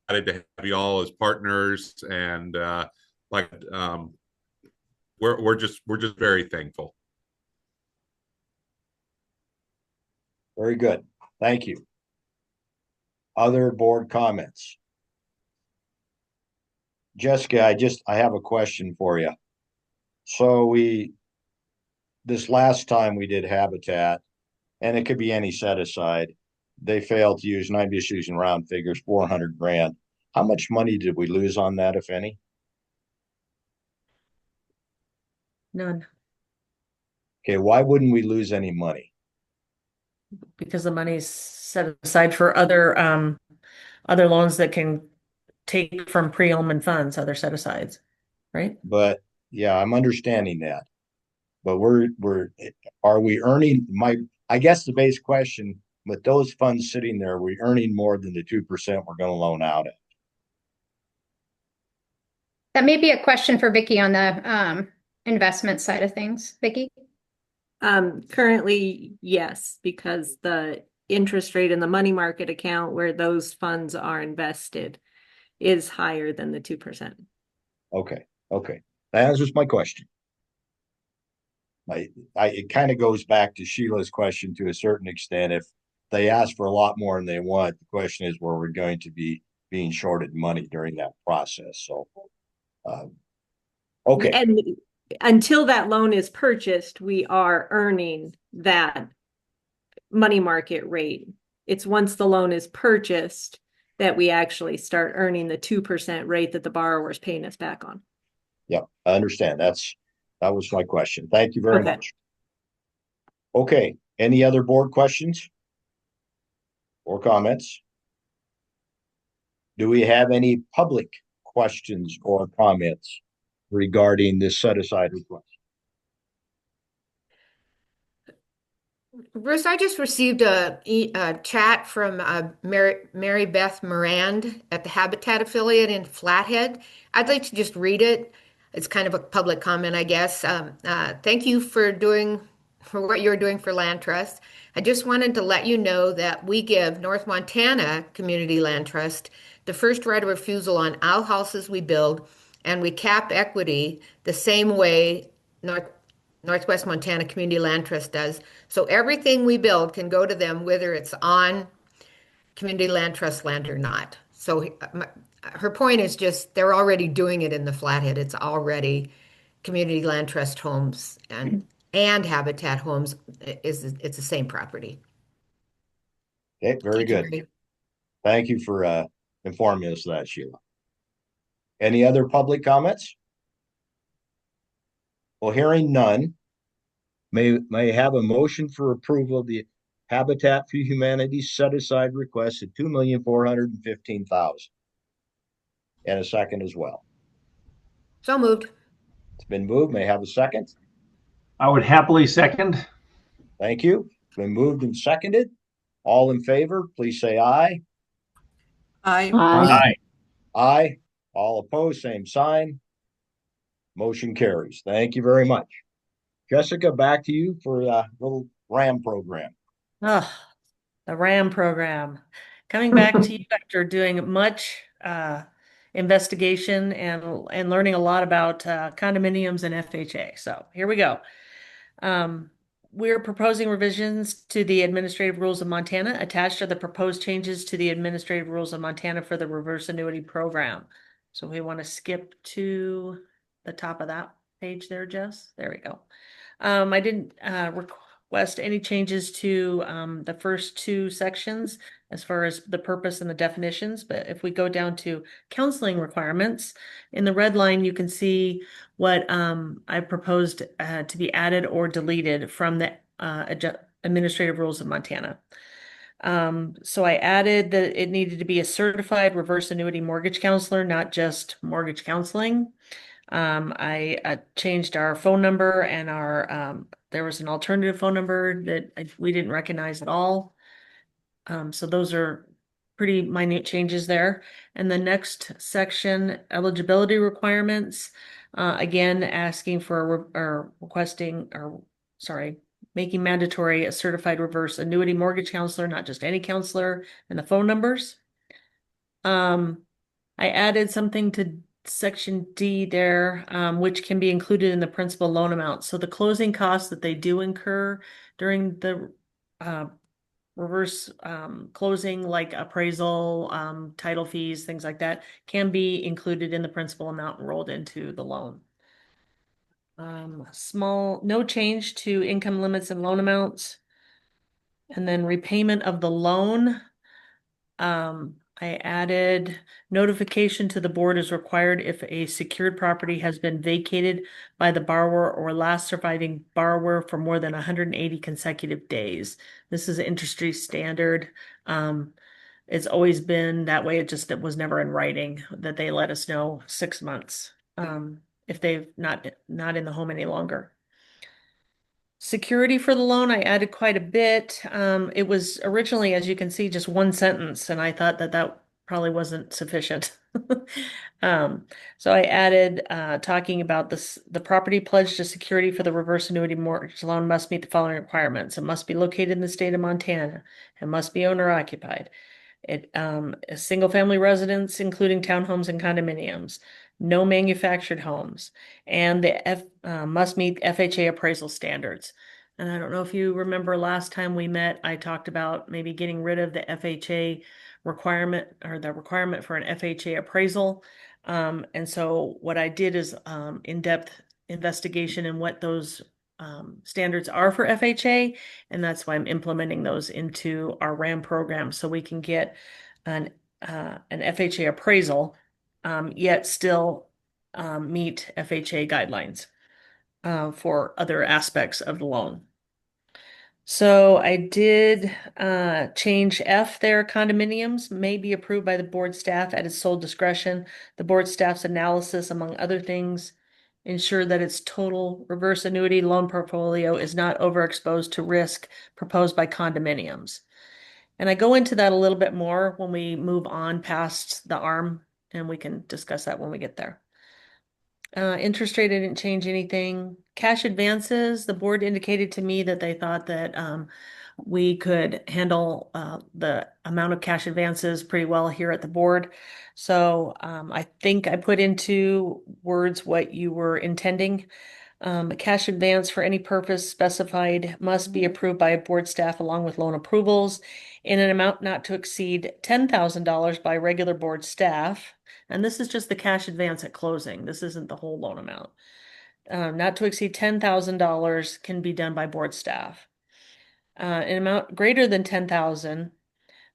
excited to have you all as partners, and we're just very thankful. Very good. Thank you. Other board comments? Jessica, I have a question for you. So this last time we did Habitat, and it could be any set aside, they failed to use, and I'm just using round figures, 400 grand. How much money did we lose on that, if any? None, Okay, why wouldn't we lose any money? because the money's set aside for other loans that can take from pre-Ullman funds, other set asides, right? But yeah, I'm understanding that. But are we earning I guess the base question, with those funds sitting there, are we earning more than the 2% we're going to loan out at? That may be a question for Vicky on the investment side of things. Vicky? Currently, yes, because the interest rate in the money market account where those funds are invested is higher than the 2%. Okay. That answers my question. It kind of goes back to Sheila's question to a certain extent. If they ask for a lot more than they want, the question is where we're going to be being shorted money during that process. So, okay. And until that loan is purchased, we are earning that money market rate. It's once the loan is purchased that we actually start earning the 2% rate that the borrower is paying us back on. Yeah, I understand. That was my question. Thank you very much. Okay. Any other board questions or comments? Do we have any public questions or comments regarding this set aside request? Bruce, I just received a chat from Mary Beth Morand at the Habitat affiliate in Flathead. I'd like to just read it. It's kind of a public comment, I guess. Thank you for what you're doing for Land Trust. I just wanted to let you know that we give North Montana Community Land Trust the first right of refusal on all houses we build, and we cap equity the same way Northwest Montana Community Land Trust does. So everything we build can go to them, whether it's on Community Land Trust land or not. So her point is just they're already doing it in the Flathead. It's already Community Land Trust homes and Habitat homes. It's the same property. Okay, very good. Thank you for informing us of that, Sheila. Any other public comments? Well, hearing none, may I have a motion for approval of the Habitat for Humanity set aside request of $2,415,000 and a second as well. So moved. It's been moved. May I have a second? I would happily second. Thank you. It's been moved and seconded. All in favor, please say aye. Aye. Aye. Aye. All opposed, same sign. Motion carries. Thank you very much. Jessica, back to you for a little RAM program. Oh, the RAM program. Coming back to you after doing much investigation and learning a lot about condominiums and FHA. So here we go. We're proposing revisions to the Administrative Rules of Montana. Attached are the proposed changes to the Administrative Rules of Montana for the reverse annuity program. So we want to skip to the top of that page there, Jess. There we go. I didn't request any changes to the first two sections as far as the purpose and the definitions, but if we go down to counseling requirements, in the red line, you can see what I proposed to be added or deleted from the Administrative Rules of Montana. So I added that it needed to be a certified reverse annuity mortgage counselor, not just mortgage counseling. I changed our phone number and our there was an alternative phone number that we didn't recognize at all. So those are pretty minute changes there. And the next section, eligibility requirements, again, asking for or requesting or sorry, making mandatory a certified reverse annuity mortgage counselor, not just any counselor, and the phone numbers. I added something to section D there, which can be included in the principal loan amount. So the closing costs that they do incur during the reverse closing, like appraisal, title fees, things like that, can be included in the principal amount rolled into the loan. No change to income limits and loan amounts. And then repayment of the loan. I added notification to the board is required if a secured property has been vacated by the borrower or last surviving borrower for more than 180 consecutive days. This is an industry standard. It's always been that way. It was never in writing that they let us know 6 months if they've not in the home any longer. Security for the loan, I added quite a bit. It was originally, as you can see, just one sentence, and I thought that probably wasn't sufficient. So I added talking about the property pledged to security for the reverse annuity mortgage loan must meet the following requirements. It must be located in the state of Montana. It must be owner occupied. A single family residence, including townhomes and condominiums. No manufactured homes, and the must meet FHA appraisal standards. And I don't know if you remember last time we met, I talked about maybe getting rid of the FHA requirement or the requirement for an FHA appraisal. And so what I did is in-depth investigation in what those standards are for FHA, and that's why I'm implementing those into our RAM program so we can get an FHA appraisal yet still meet FHA guidelines for other aspects of the loan. So I did change F there. Condominiums may be approved by the board staff at its sole discretion. The board staff's analysis, among other things, ensure that its total reverse annuity loan portfolio is not overexposed to risk proposed by condominiums. And I go into that a little bit more when we move on past the ARM, and we can discuss that when we get there. Interest rate, I didn't change anything. Cash advances, the board indicated to me that they thought that we could handle the amount of cash advances pretty well here at the board. So I think I put into words what you were intending. A cash advance for any purpose specified must be approved by board staff along with loan approvals in an amount not to exceed $10,000 by regular board staff. And this is just the cash advance at closing. This isn't the whole loan amount. Not to exceed $10,000 can be done by board staff. An amount greater than $10,000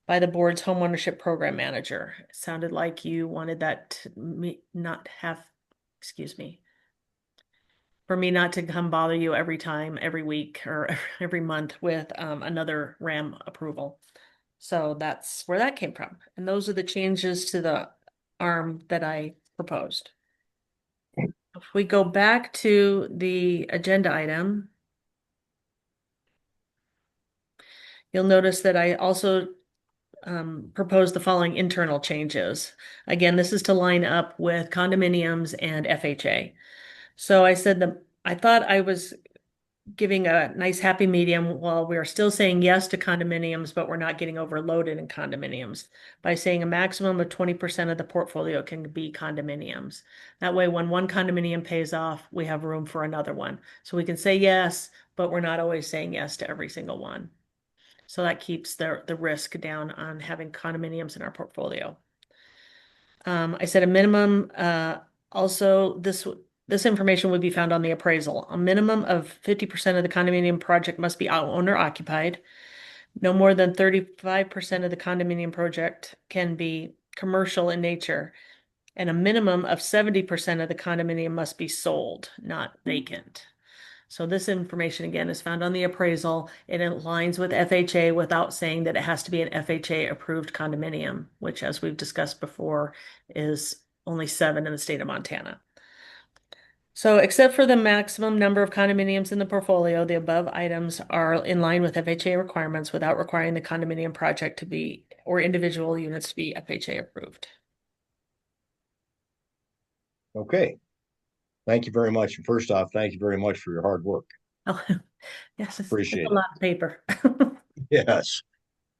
by the board's homeownership program manager. It sounded like you wanted that to not have, excuse me, for me not to come bother you every time, every week, or every month with another RAM approval. So that's where that came from. And those are the changes to the ARM that I proposed. If we go back to the agenda item, you'll notice that I also proposed the following internal changes. Again, this is to line up with condominiums and FHA. So I said that I thought I was giving a nice happy medium while we are still saying yes to condominiums, but we're not getting overloaded in condominiums by saying a maximum of 20% of the portfolio can be condominiums. That way, when one condominium pays off, we have room for another one. So we can say yes, but we're not always saying yes to every single one. So that keeps the risk down on having condominiums in our portfolio. I said a minimum, also this information would be found on the appraisal. A minimum of 50% of the condominium project must be owner occupied. No more than 35% of the condominium project can be commercial in nature. And a minimum of 70% of the condominium must be sold, not vacant. So this information again is found on the appraisal. It aligns with FHA without saying that it has to be an FHA approved condominium, which as we've discussed before is only 7 in the state of Montana. So except for the maximum number of condominiums in the portfolio, the above items are in line with FHA requirements without requiring the condominium project to be or individual units to be FHA approved. Okay. Thank you very much. First off, thank you very much for your hard work. Oh, yes, it's Appreciate a lot of paper. Yes.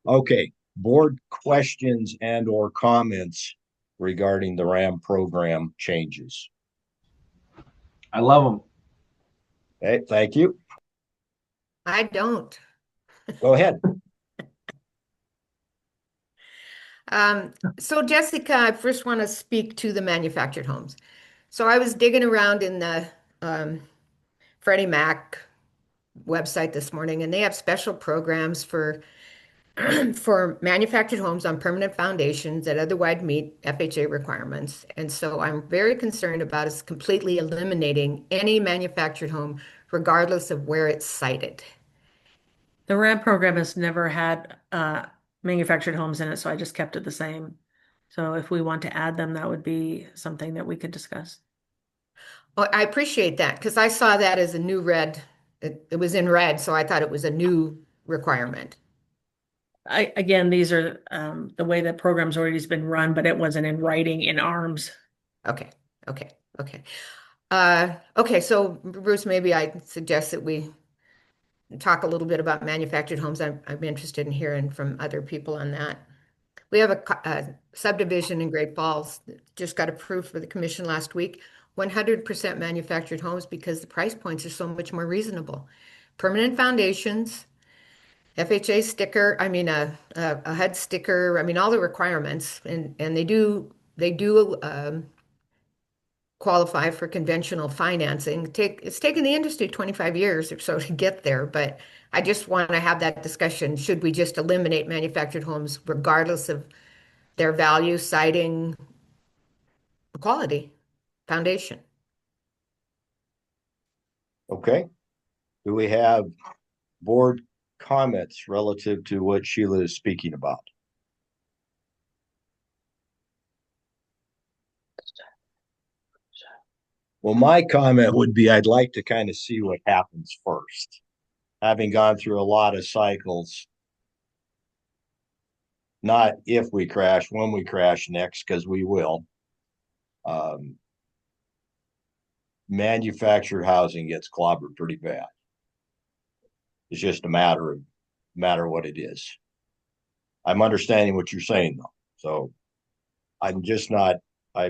Okay. Board questions and or comments regarding the RAM program changes. I love them. Okay, thank you. I don't. Go ahead. So Jessica, I first want to speak to the manufactured homes. So I was digging around in the Freddie Mac website this morning, and they have special programs for for manufactured homes on permanent foundations that otherwise meet FHA requirements. And so I'm very concerned about us completely eliminating any manufactured home, regardless of where it's sited. The RAM program has never had manufactured homes in it, so I just kept it the same. So if we want to add them, that would be something that we could discuss. Well, I appreciate that because I saw that as a new red. It was in red, so I thought it was a new requirement. Again, these are the way that program's already been run, but it wasn't in writing in ARMS. Okay. Okay, so Bruce, maybe I suggest that we talk a little bit about manufactured homes. I'm interested in hearing from other people on that. We have a subdivision in Great Falls that just got approved for the commission last week. 100% manufactured homes because the price points are so much more reasonable. Permanent foundations, FHA sticker, I mean a HUD sticker, I mean all the requirements, and they do qualify for conventional financing. It's taken the industry 25 years or so to get there, but I just want to have that discussion. Should we just eliminate manufactured homes regardless of their value, siding, quality, foundation? Okay. Do we have board comments relative to what Sheila is speaking about? Well, my comment would be I'd like to kind of see what happens first. Having gone through a lot of cycles, not if we crash, when we crash next, because we will. Manufactured housing gets clobbered pretty bad. It's just a matter of what it is. I'm understanding what you're saying though. So I'm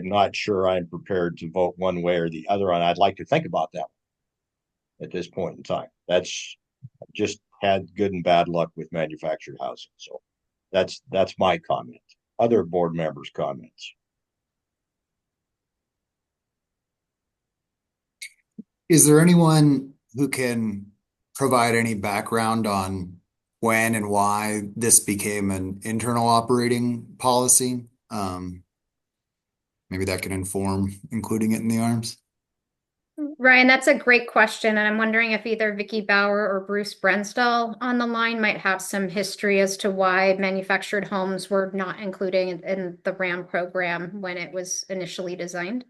not sure I'm prepared to vote one way or the other, and I'd like to think about that at this point in time. That's just had good and bad luck with manufactured housing. So that's my comment. Other board members' comments. Is there anyone who can provide any background on when and why this became an internal operating policy? Maybe that can inform including it in the ARMS. Ryan, that's a great question. And I'm wondering if either Vicky Bauer or Bruce Brenstall on the line might have some history as to why manufactured homes were not included in the RAM program when it was initially designed.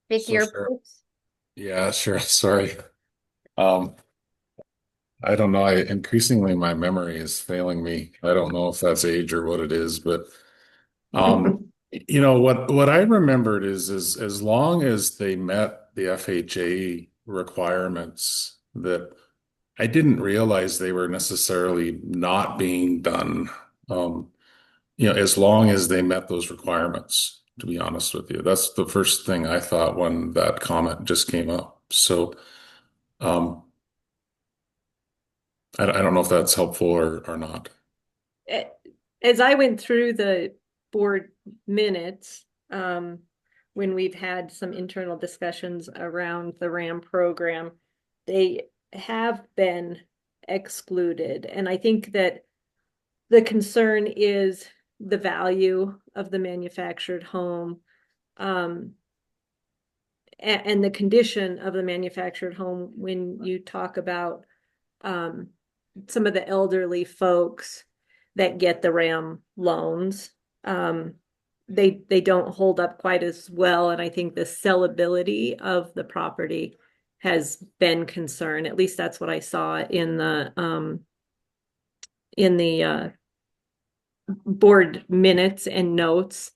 Vicky or Bruce? Yeah, sure. Sorry. Um, I don't know. Increasingly my memory is failing me. I don't know if that's age or what it is, but what I remembered is as long as they met the FHA requirements, that I didn't realize they were necessarily not being done. Um, as long as they met those requirements, to be honest with you. That's the first thing I thought when that comment just came up. So, um, I don't know if that's helpful or not. As I went through the board minutes, when we've had some internal discussions around the RAM program, they have been excluded. And I think that the concern is the value of the manufactured home, and the condition of the manufactured home when you talk about some of the elderly folks that get the RAM loans. They don't hold up quite as well, and I think the sellability of the property has been concerned. At least that's what I saw in the board minutes and notes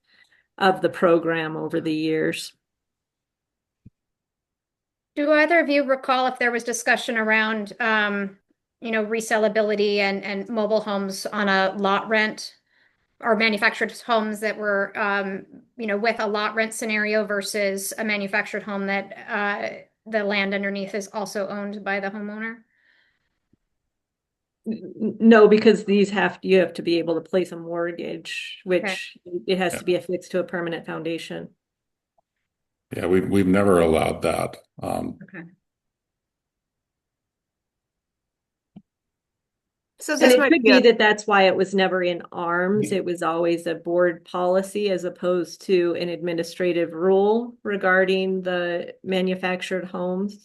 of the program over the years. Do either of you recall if there was discussion around, resellability and mobile homes on a lot rent or manufactured homes that were, with a lot rent scenario versus a manufactured home that the land underneath is also owned by the homeowner? No, because you have to be able to place a mortgage, which it has to be affixed to a permanent foundation. Yeah, we've never allowed that. Okay. So And this it might could be be that that's why it was never in ARMS. It was always a board policy as opposed to an administrative rule regarding the manufactured homes.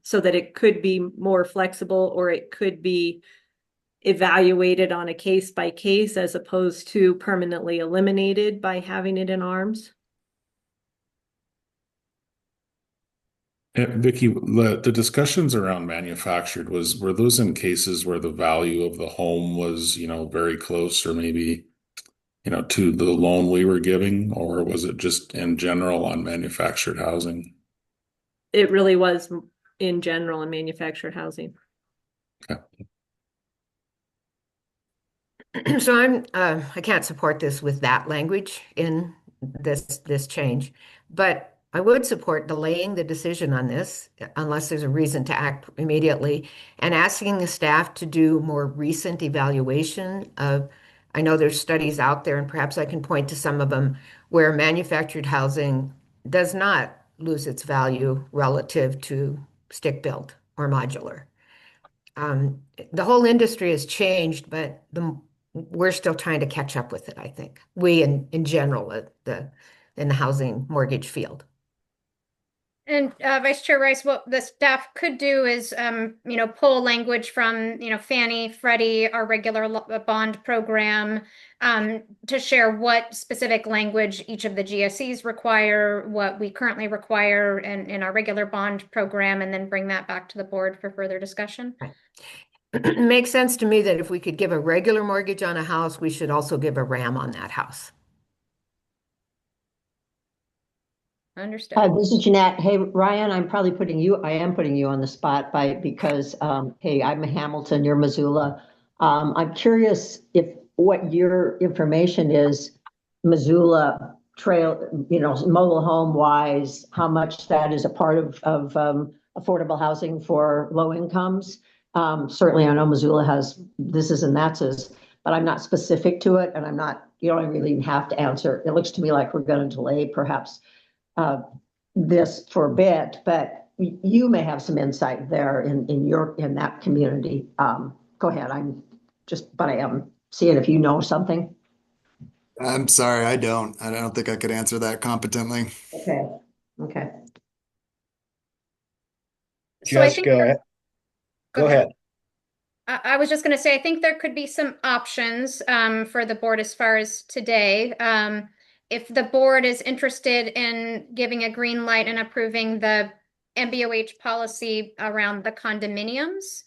So that it could be more flexible, or it could be evaluated on a case by case as opposed to permanently eliminated by having it in ARMS. Vicky, the discussions around manufactured were those in cases where the value of the home was, very close or maybe, to the loan we were giving, or was it just in general on manufactured housing? It really was in general in manufactured housing. Okay. So I can't support this with that language in this change, but I would support delaying the decision on this unless there's a reason to act immediately, and asking the staff to do more recent evaluation of, I know there's studies out there, and perhaps I can point to some of them, where manufactured housing does not lose its value relative to stick-built or modular. The whole industry has changed, but we're still trying to catch up with it, I think. We in general in the housing mortgage field. And Vice Chair Rice, what the staff could do is, pull language from, Fannie, Freddie, our regular bond program, to share what specific language each of the GSEs require, what we currently require in our regular bond program, and then bring that back to the board for further discussion. Right. It makes sense to me that if we could give a regular mortgage on a house, we should also give a RAM on that house. Understood. This is Jeanette. Hey, Ryan, I am putting you on the spot because, hey, I'm Hamilton, you're Missoula. I'm curious if what your information is, Missoula trail, mobile home wise, how much that is a part of affordable housing for low incomes. Certainly I know Missoula has this's and that's's, but I'm not specific to it, and I'm not, you don't really have to answer. It looks to me like we're going to delay perhaps this for a bit, but you may have some insight there in that community. Go ahead. I am seeing if you know something. I'm sorry, I don't think I could answer that competently. Okay. So I think Jessica, go ahead. I was just going to say, I think there could be some options for the board as far as today. If the board is interested in giving a green light and approving the MBOH policy around the condominiums.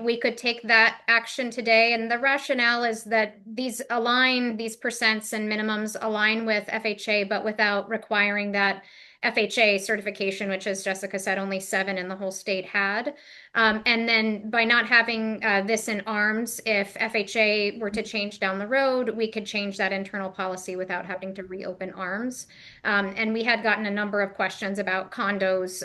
We could take that action today, and the rationale is that these percents and minimums align with FHA, but without requiring that FHA certification, which, as Jessica said, only 7 in the whole state had. And then by not having this in arms, if FHA were to change down the road, we could change that internal policy without having to reopen arms. And we had gotten a number of questions about condos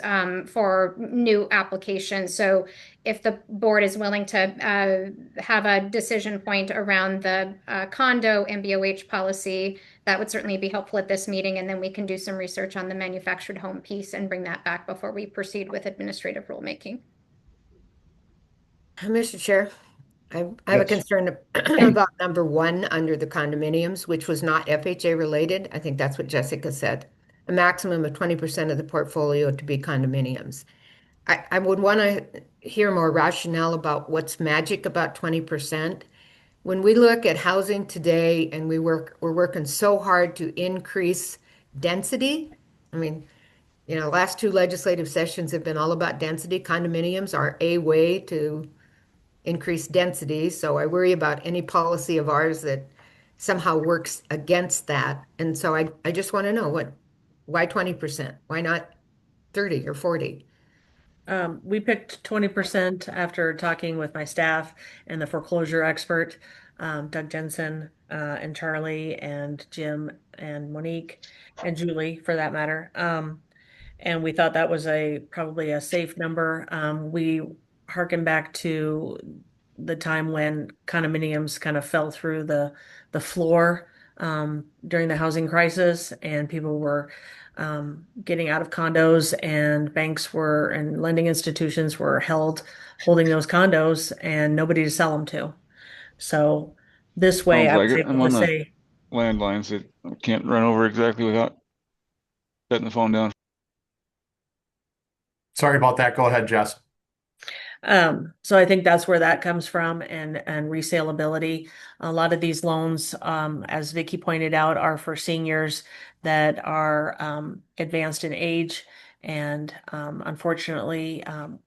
for new applications. So if the board is willing to have a decision point around the condo MBOH policy, that would certainly be helpful at this meeting. And then we can do some research on the manufactured home piece and bring that back before we proceed with administrative rulemaking. Mr. Chair, I have a concern about number 1 under the condominiums, which was not FHA related. I think that's what Jessica said. A maximum of 20% of the portfolio to be condominiums. I would want to hear more rationale about what's magic about 20%. When we look at housing today and we're working so hard to increase density. I mean, last 2 legislative sessions have been all about density. Condominiums are a way to increase density. So I worry about any policy of ours that somehow works against that. And so I just want to know why 20%? Why not 30 or 40? We picked 20% after talking with my staff and the foreclosure expert, Doug Jensen, and Charlie and Jim and Monique and Julie for that matter. And we thought that was probably a safe number. We harken back to the time when condominiums kind of fell through the floor during the housing crisis, and people were getting out of condos, and banks and lending institutions were holding those condos and nobody to sell them to. So this way, I was able to say, landlines that I can't run over exactly without setting the phone down. Sorry about that. Go ahead, Jess. So I think that's where that comes from, and resaleability. A lot of these loans, as Vicky pointed out, are for seniors that are advanced in age. And unfortunately,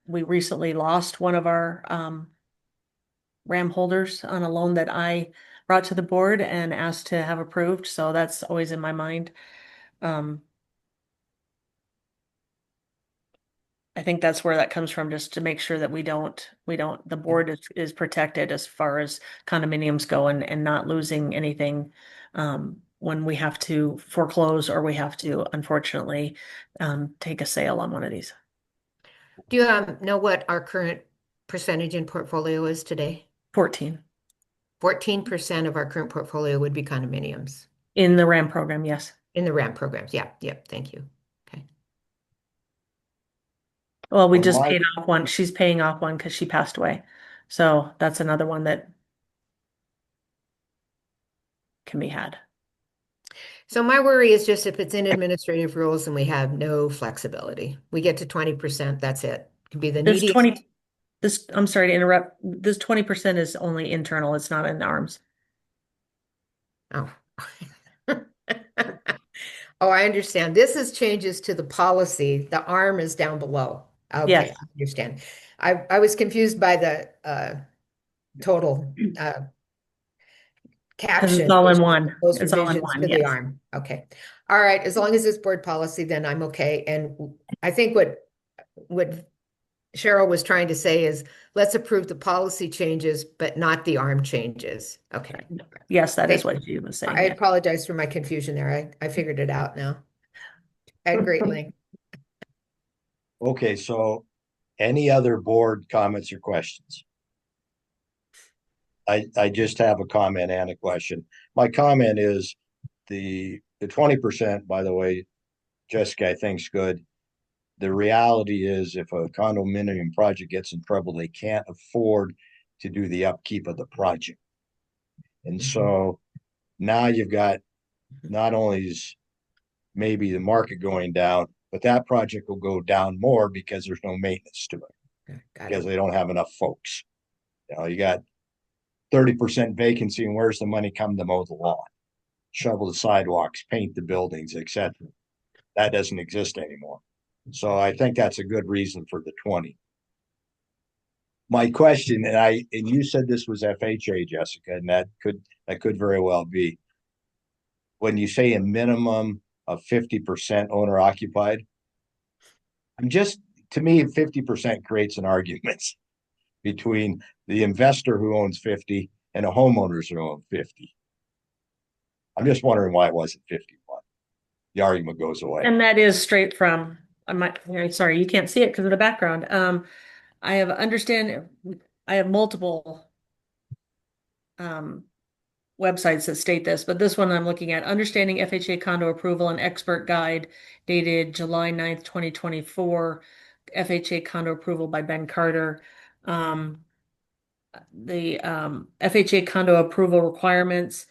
we recently lost one of our RAM holders on a loan that I brought to the board and asked to have approved. So that's always in my mind. I think that's where that comes from, just to make sure that the board is protected as far as condominiums go, and not losing anything when we have to foreclose or we have to, unfortunately, take a sale on one of these. Do you know what our current percentage in portfolio is today? 14. 14% of our current portfolio would be condominiums. In the RAM program, yes. In the RAM programs, yeah, thank you. Well, we just paid off one. She's paying off one because she passed away. So that's another one that can be had. So my worry is just if it's in administrative rules and we have no flexibility, we get to 20%, that's it. It could be the There's neediest. I'm sorry to interrupt. This 20% is only internal. It's not in arms. Oh. Oh, I understand. This is changes to the policy. The arm is down below. Okay, Yes. I understand. I was confused by the total Because caption. it's all in which one. Those It's all in revisions one, to the yes. arm. Okay. All right. As long as it's board policy, then I'm okay. And I think what Cheryl was trying to say is let's approve the policy changes, but not the arm changes. Okay. Yes, that is Thank what she was saying. I yeah. apologize for my confusion there. I figured it out now. At great length. Okay, so any other board comments or questions? I just have a comment and a question. My comment is the 20%, by the way, Jessica, I think's good. The reality is if a condominium project gets in trouble, they can't afford to do the upkeep of the project. And so now you've got not only is maybe the market going down, but that project will go down more because there's no maintenance to it because they don't have enough folks. You got 30% vacancy, and where's the money come to mow the lawn, shovel the sidewalks, paint the buildings, etc. That doesn't exist anymore. So I think that's a good reason for the 20. My question, and you said this was FHA, Jessica, and that could very well be. When you say a minimum of 50% owner occupied, to me, 50% creates an argument between the investor who owns 50 and the homeowners who own 50. I'm just wondering why it wasn't 51. The argument goes away. And that is straight from, sorry, you can't see it because of the background. I have multiple websites that state this, but this one I'm looking at, Understanding FHA Condo Approval and Expert Guide, dated July 9th, 2024, FHA Condo Approval by Ben Carter. The FHA Condo Approval Requirements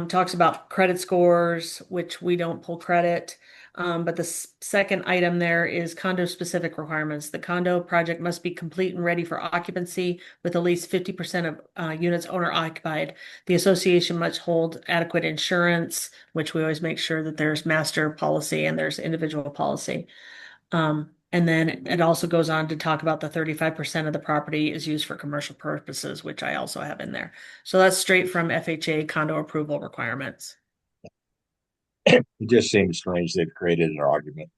talks about credit scores, which we don't pull credit. But the second item there is condo specific requirements. The condo project must be complete and ready for occupancy with at least 50% of units owner occupied. The association must hold adequate insurance, which we always make sure that there's master policy and there's individual policy. And then it also goes on to talk about the 35% of the property is used for commercial purposes, which I also have in there. So that's straight from FHA condo approval requirements. It just seems strange they've created an argument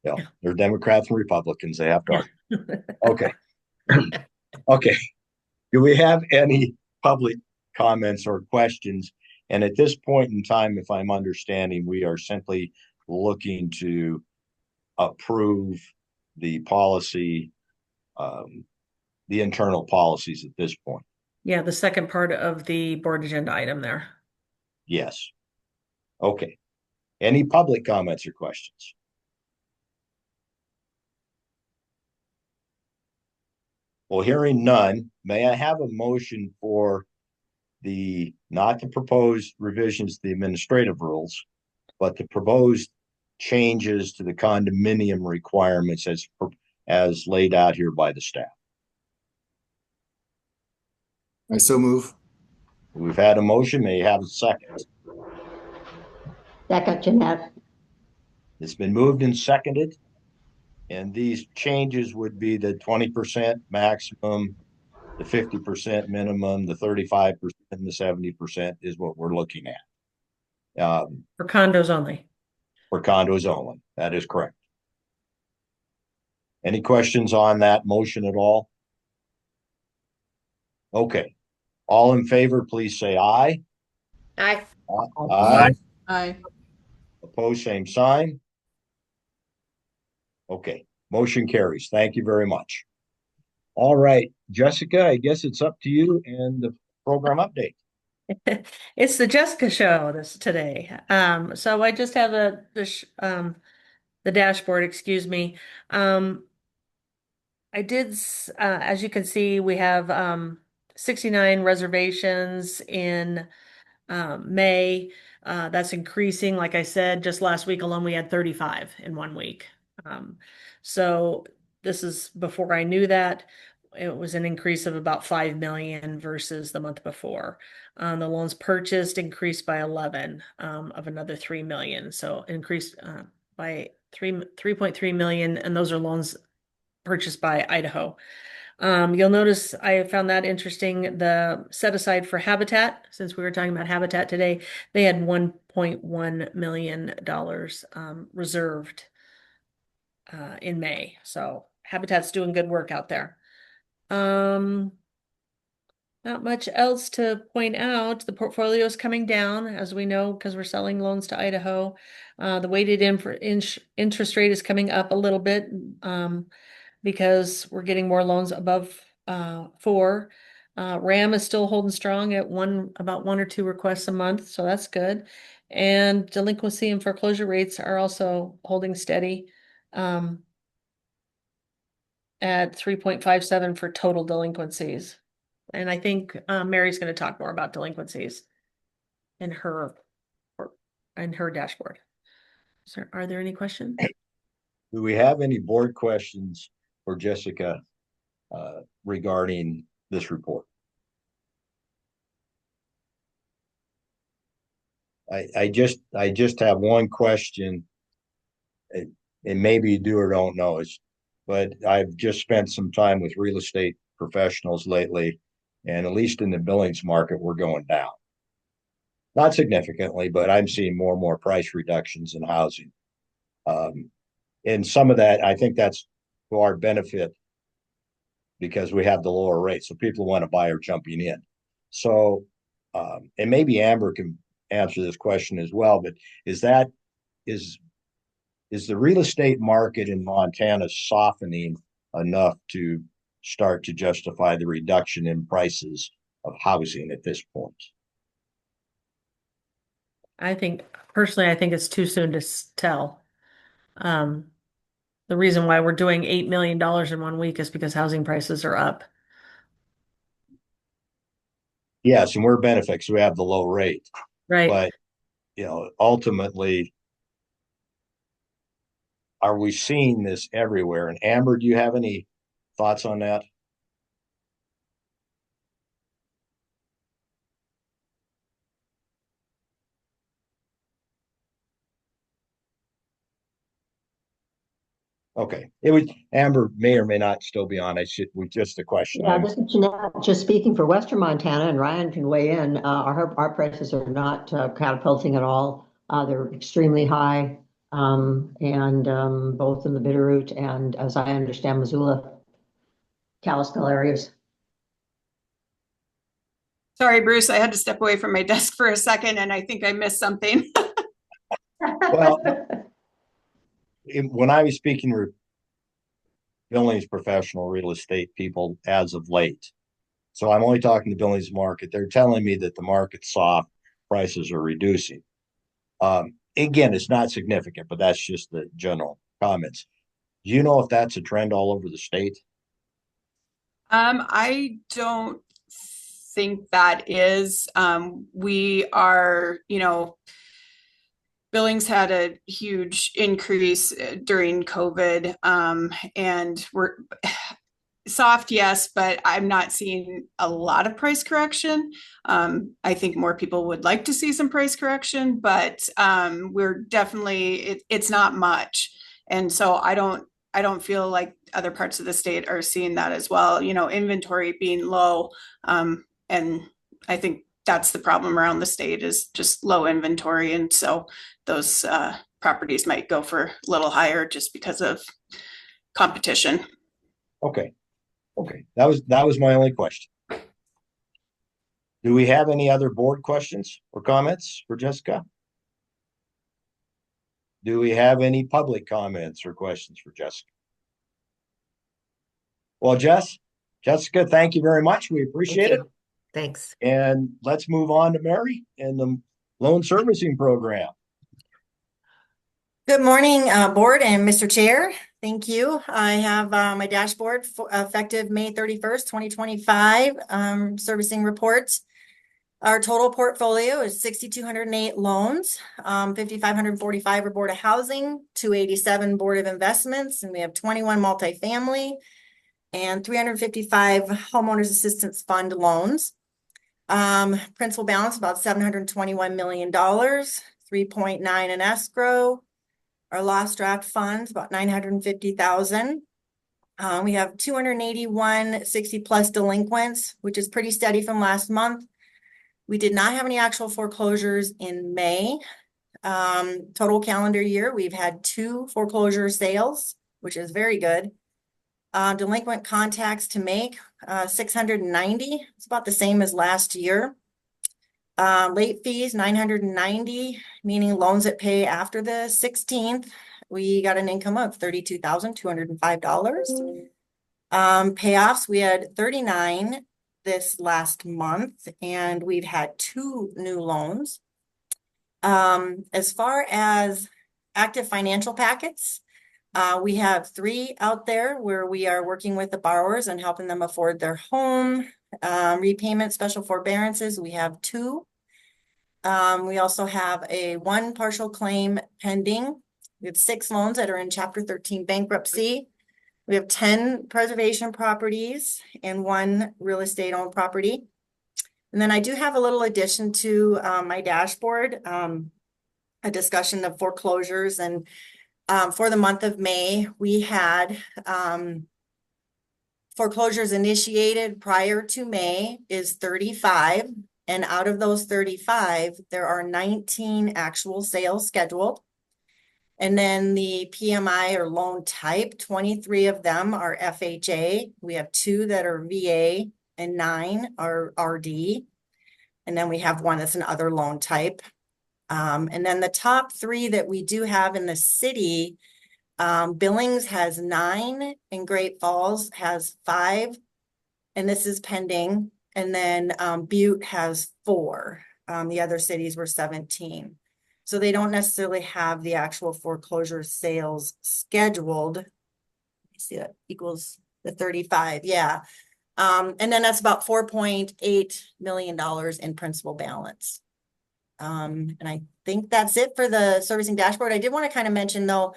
that they're Democrats and Republicans. They have to argue. Okay. Okay. Do we have any public comments or questions? And at this point in time, if I'm understanding, we are simply looking to approve the policy, the internal policies at this point. Yeah, the second part of the board agenda item there. Yes. Okay. Any public comments or questions? Well, hearing none, may I have a motion for not the proposed revisions to the administrative rules, but the proposed changes to the condominium requirements as laid out here by the staff? I so move. We've had a motion. May you have a second? Second, Jeanette. It's been moved and seconded. And these changes would be the 20% maximum, the 50% minimum, the 35%, and the 70% is what we're looking at. For condos only. For condos only. That is correct. Any questions on that motion at all? Okay. All in favor, please say aye. Aye. Aye. Aye. Opposed, same sign. Okay, motion carries. Thank you very much. All right, Jessica, I guess it's up to you and the program update. It's the Jessica show today. So I just have the dashboard, excuse me. I did, as you can see, we have 69 reservations in May. That's increasing. Like I said, just last week alone, we had 35 in 1 week. So this is before I knew that. It was an increase of about 5 million versus the month before. The loans purchased increased by 11 of another 3 million. So increased by 3.3 million, and those are loans purchased by Idaho. You'll notice I found that interesting. The set aside for Habitat, since we were talking about Habitat today, they had $1.1 million reserved in May. So Habitat's doing good work out there. Not much else to point out. The portfolio is coming down, as we know, because we're selling loans to Idaho. The weighted interest rate is coming up a little bit because we're getting more loans above 4. RAM is still holding strong at about 1 or 2 requests a month, so that's good. And delinquency and foreclosure rates are also holding steady at 3.57 for total delinquencies. And I think Mary's going to talk more about delinquencies in her dashboard. So are there any questions? Do we have any board questions for Jessica regarding this report? I just have one question. and maybe you do or don't know, but I've just spent some time with real estate professionals lately, and at least in the Billings market, we're going down. Not significantly, but I'm seeing more and more price reductions in housing. And some of that, I think that's to our benefit because we have the lower rates. So people want to buy are jumping in. So, and maybe Amber can answer this question as well, but is the real estate market in Montana softening enough to start to justify the reduction in prices of housing at this point? Personally, I think it's too soon to tell. The reason why we're doing $8 million in 1 week is because housing prices are up. Yes, and we're benefits. We have the low rate. Right. But, ultimately, are we seeing this everywhere? And Amber, do you have any thoughts on that? Okay. Amber may or may not still be on. We just a question. Yeah, this is Jeanette. Just speaking for Western Montana, and Ryan can weigh in. Our prices are not catapulting at all. They're extremely high, and both in the Bitterroot and, as I understand, Missoula, Kalispell areas. Sorry, Bruce, I had to step away from my desk for a second, and I think I missed something. Well, when I was speaking to Billings professional real estate people as of late, so I'm only talking the Billings market, they're telling me that the market's soft, prices are reducing. Again, it's not significant, but that's just the general comments. Do you know if that's a trend all over the state? I don't think that is. We are, Billings had a huge increase during COVID, and we're soft, yes, but I'm not seeing a lot of price correction. I think more people would like to see some price correction, but we're definitely it's not much, and so I don't feel like other parts of the state are seeing that as well. Inventory being low, and I think that's the problem around the state is just low inventory, and so those properties might go for a little higher just because of competition. Okay. That was my only question. Do we have any other board questions or comments for Jessica? Do we have any public comments or questions for Jessica? Well, Jessica, thank you very much. We appreciate it. Thanks. And let's move on to Mary and the loan servicing program. Good morning, board and Mr. Chair. Thank you. I have my dashboard effective May 31st, 2025, servicing reports. Our total portfolio is 6,208 loans, 5,545 are Board of Housing, 287 Board of Investments, and we have 21 multifamily and 355 Homeowners Assistance Fund loans. Principal balance about $721 million, 3.9 in escrow. Our lost draft funds about 950,000. We have 281 60+ delinquents, which is pretty steady from last month. We did not have any actual foreclosures in May. Total calendar year, we've had 2 foreclosure sales, which is very good. Delinquent contacts to make, 690. It's about the same as last year. Late fees, 990, meaning loans that pay after the 16th. We got an income of $32,205. Payoffs, we had 39 this last month, and we've had 2 new loans. As far as active financial packets, we have 3 out there where we are working with the borrowers and helping them afford their home. Repayment special forbearances, we have 2. We also have 1 partial claim pending. We have 6 loans that are in Chapter 13 bankruptcy. We have 10 preservation properties and 1 real estate owned property. And then I do have a little addition to my dashboard, a discussion of foreclosures and For the month of May, we had foreclosures initiated prior to May is 35. And out of those 35, there are 19 actual sales scheduled. And then the PMI or loan type, 23 of them are FHA. We have 2 that are VA and 9 are RD. And then we have 1 that's an other loan type. And then the top 3 that we do have in the city, Billings has 9 and Great Falls has 5. And this is pending. And then Butte has 4. The other cities were 17. So they don't necessarily have the actual foreclosure sales scheduled. You see that equals the 35. Yeah. And then that's about $4.8 million in principal balance. And I think that's it for the servicing dashboard. I did want to kind of mention though,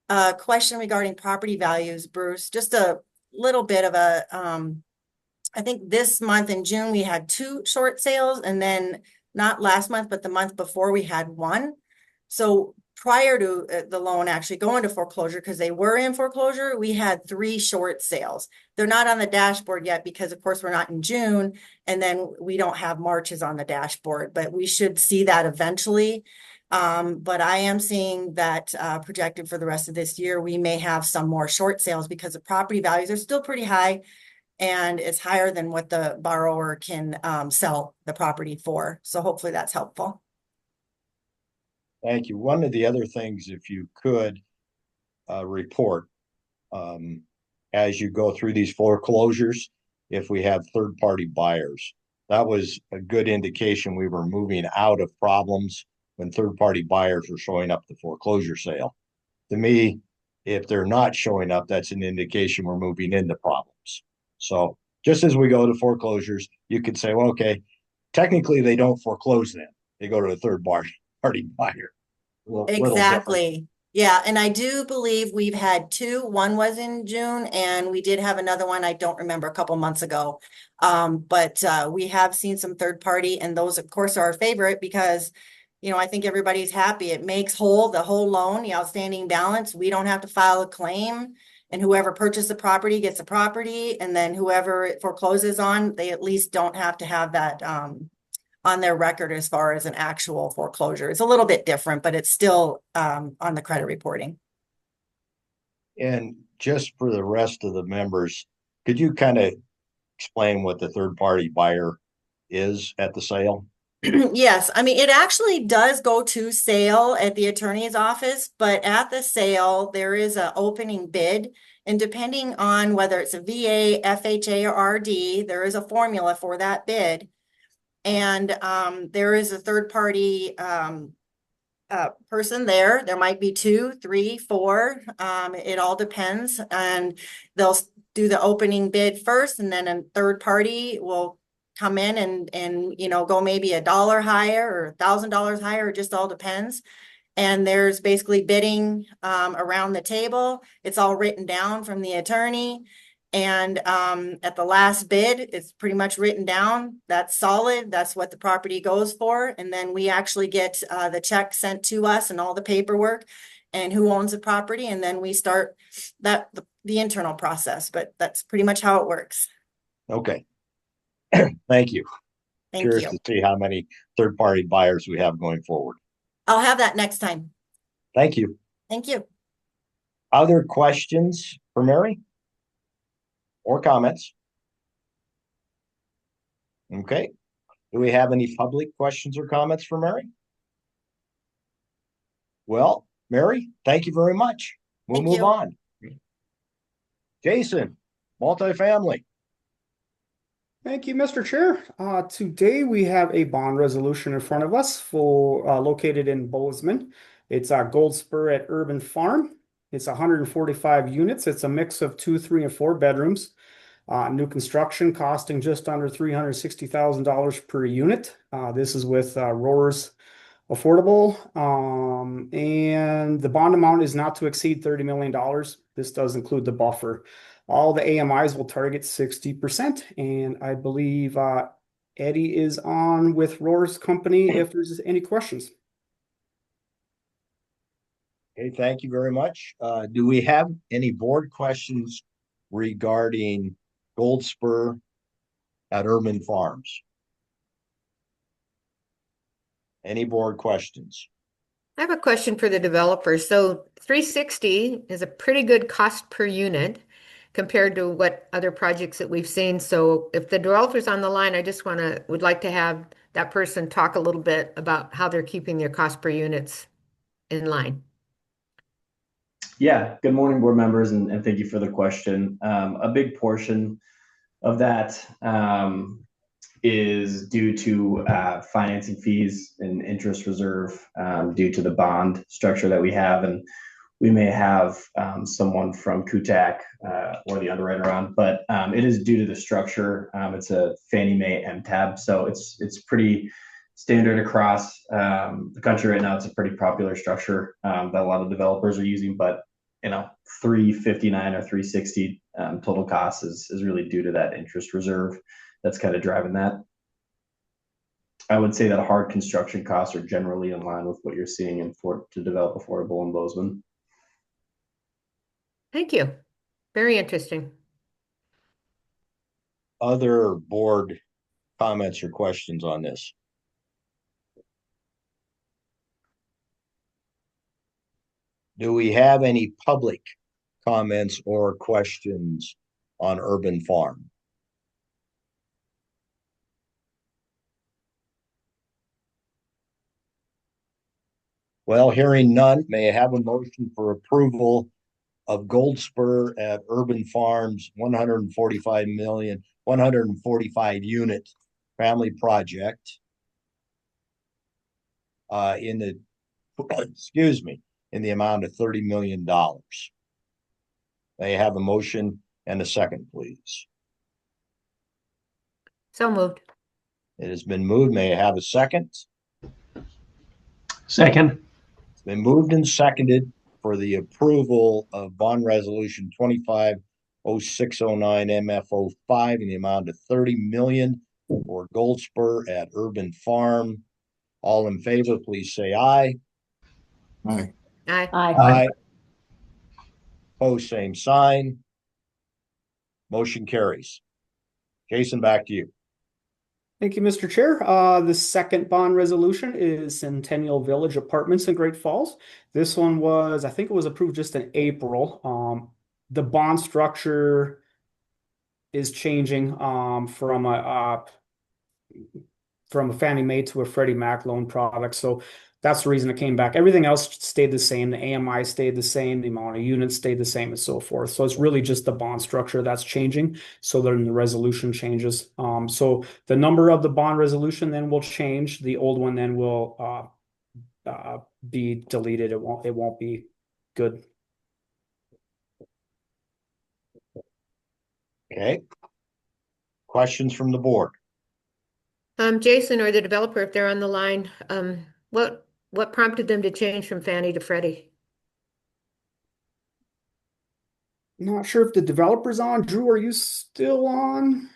a question regarding property values, Bruce, just a little bit of a, I think this month in June, we had 2 short sales, and then not last month, but the month before we had 1. So prior to the loan actually going to foreclosure, because they were in foreclosure, we had 3 short sales. They're not on the dashboard yet because of course we're not in June, and then we don't have Marches on the dashboard, but we should see that eventually. But I am seeing that projected for the rest of this year, we may have some more short sales because the property values are still pretty high. And it's higher than what the borrower can sell the property for. So hopefully that's helpful. Thank you. One of the other things, if you could report as you go through these foreclosures, if we have third-party buyers, that was a good indication we were moving out of problems when third-party buyers were showing up at the foreclosure sale. To me, if they're not showing up, that's an indication we're moving into problems. So just as we go to foreclosures, you could say, well, okay, technically they don't foreclose then. They go to a third party buyer. Exactly. Yeah. And I do believe we've had 2. One was in June, and we did have another one, I don't remember, a couple months ago. But we have seen some third party, and those of course are our favorite because, you know, I think everybody's happy. It makes whole the whole loan, the outstanding balance. We don't have to file a claim. And whoever purchased the property gets the property, and then whoever it forecloses on, they at least don't have to have that on their record as far as an actual foreclosure. It's a little bit different, but it's still on the credit reporting. And just for the rest of the members, could you kind of explain what the third party buyer is at the sale? Yes, I mean, it actually does go to sale at the attorney's office, but at the sale, there is an opening bid. And depending on whether it's a VA, FHA, or RD, there is a formula for that bid. And there is a third party person there. There might be 2, 3, 4. It all depends. And they'll do the opening bid first, and then a third party will come in and you know, go maybe $1 higher or $1,000 higher. It just all depends. And there's basically bidding around the table. It's all written down from the attorney. And at the last bid, it's pretty much written down. That's solid. That's what the property goes for. And then we actually get the check sent to us and all the paperwork and who owns the property. And then we start the internal process. But that's pretty much how it works. Okay. Thank you. Curious to see how many third-party buyers we have going forward. I'll have that next time. Thank you. Thank you. Other questions for Mary? Or comments? Okay. Do we have any public questions or comments for Mary? Well, Mary, thank you very much. We'll move on. Jason, multifamily. Thank you, Mr. Chair. Today we have a bond resolution in front of us for located in Bozeman. It's Gold Spur at Urban Farm. It's 145 units. It's a mix of 2, 3, and 4 bedrooms. New construction costing just under $360,000 per unit. This is with Roars Affordable. And the bond amount is not to exceed $30 million. This does include the buffer. All the AMIs will target 60%. And I believe Eddie is on with Roars Company if there's any questions. Okay, thank you very much. Do we have any board questions regarding Gold Spur at Urban Farms? Any board questions? I have a question for the developers. So 360 is a pretty good cost per unit compared to what other projects that we've seen. So if the developer's on the line, I just would like to have that person talk a little bit about how they're keeping their cost per units in line. Yeah, good morning, board members, and thank you for the question. A big portion of that is due to financing fees and interest reserve due to the bond structure that we have. And we may have someone from KUTAC or the underwriter on, but it is due to the structure. It's a Fannie Mae MTAB, so it's pretty standard across the country right now. It's a pretty popular structure that a lot of developers are using, but 359 or 360 total cost is really due to that interest reserve that's kind of driving that. I would say that hard construction costs are generally in line with what you're seeing to develop affordable in Bozeman. Thank you. Very interesting. Other board comments or questions on this? Do we have any public comments or questions on Urban Farm? Well, hearing none, may I have a motion for approval of Gold Spur at Urban Farms 145 unit family project in the in the amount of $30 million. May I have a motion and a second, please? So moved. It has been moved. May I have a second? Second. It's been moved and seconded for the approval of bond resolution 250609 MF05 in the amount of $30 million for Gold Spur at Urban Farm. All in favor, please say aye. Aye. Aye. Aye. Opposed, same sign. Motion carries. Jason, back to you. Thank you, Mr. Chair. The second bond resolution is Centennial Village Apartments in Great Falls. This one was, I think it was approved just in April. The bond structure is changing from a Fannie Mae to a Freddie Mac loan product. So that's the reason it came back. Everything else stayed the same. The AMI stayed the same. The amount of units stayed the same and so forth. So it's really just the bond structure that's changing. So then the resolution changes. So the number of the bond resolution then will change. The old one then will be deleted. It won't be good. Okay. Questions from the board? Jason or the developer, if they're on the line, what prompted them to change from Fannie to Freddie? Not sure if the developer's on. Drew, are you still on?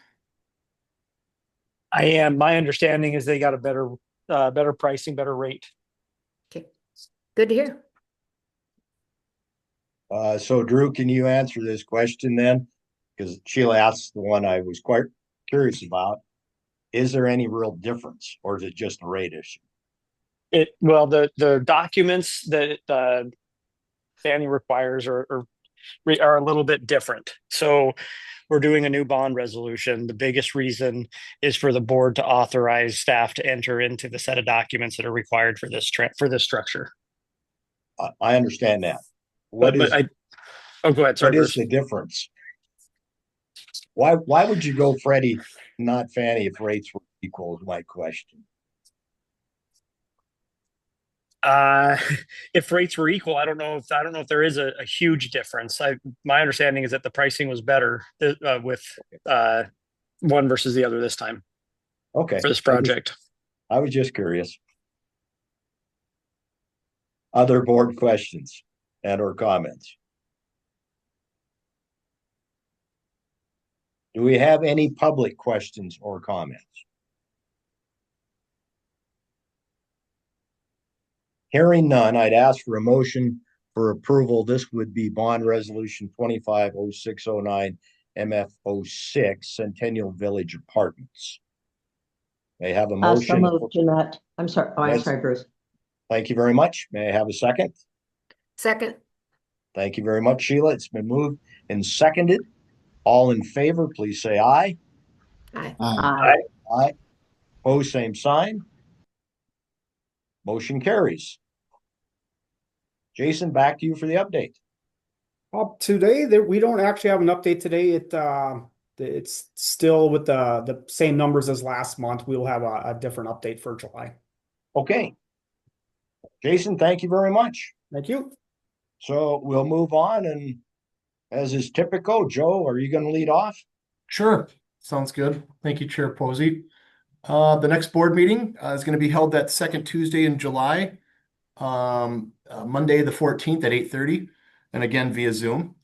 I am. My understanding is they got a better pricing, better rate. Okay, good to hear. So Drew, can you answer this question then? Because Sheila asked the one I was quite curious about. Is there any real difference, or is it just a rate issue? Well, the documents that Fannie requires are a little bit different. So we're doing a new bond resolution. The biggest reason is for the board to authorize staff to enter into the set of documents that are required for this structure. I understand that. Go ahead. Sorry, what is the difference? Why would you go Freddie, not Fannie, if rates were equal? Is my question. If rates were equal, I don't know if there is a huge difference. My understanding is that the pricing was better with one versus the other this time. Okay. For this project. I was just curious. Other board questions and or comments? Do we have any public questions or comments? Hearing none, I'd ask for a motion for for approval. This would be bond resolution 250609 MF06 Centennial Village Apartments. May I have a So motion? moved, Jeanette. I'm sorry. Oh, I'm Yes. sorry, Bruce. Thank you very much. May I have a second? Second. Thank you very much, Sheila. It's been moved and seconded. All in favor, please say aye. Aye. Aye. Aye. Opposed, same sign. Motion carries. Jason, back to you for the update. Today, we don't actually have an update today. It's still with the same numbers as last month. We'll have a different update for July. Okay. Jason, thank you very much. Thank you. So we'll move on, and as is typical, Joe, are you going to lead off? Sure. Sounds good. Thank you, Chair Posey. The next board meeting is going to be held that second Tuesday in July, Monday the 14th at 8:30, and again via Zoom.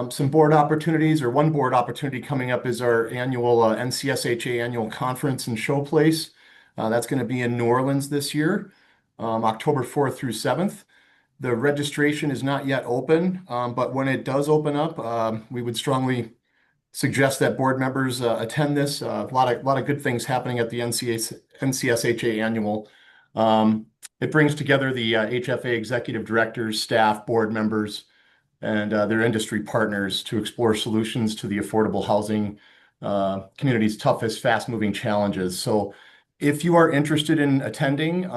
Some board opportunities, or one board opportunity coming up, is our annual NCSHA annual conference and showplace. That's going to be in New Orleans this year, October 4th through 7th. The registration is not yet open, but when it does open up, we would strongly suggest that board members attend this. A lot of good things happening at the NCSHA annual. It brings together the HFA executive directors, staff, board members, and their industry partners to explore solutions to the affordable housing community's toughest, fast-moving challenges. So if you are interested in attending,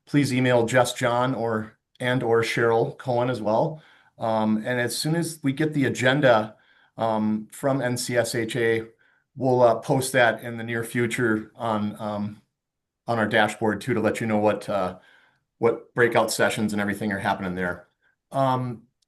please email Jess John or Cheryl Cohen as well. And as soon as we get the agenda from NCSHA, we'll post that in the near future on our dashboard too, to let you know what breakout sessions and everything are happening there.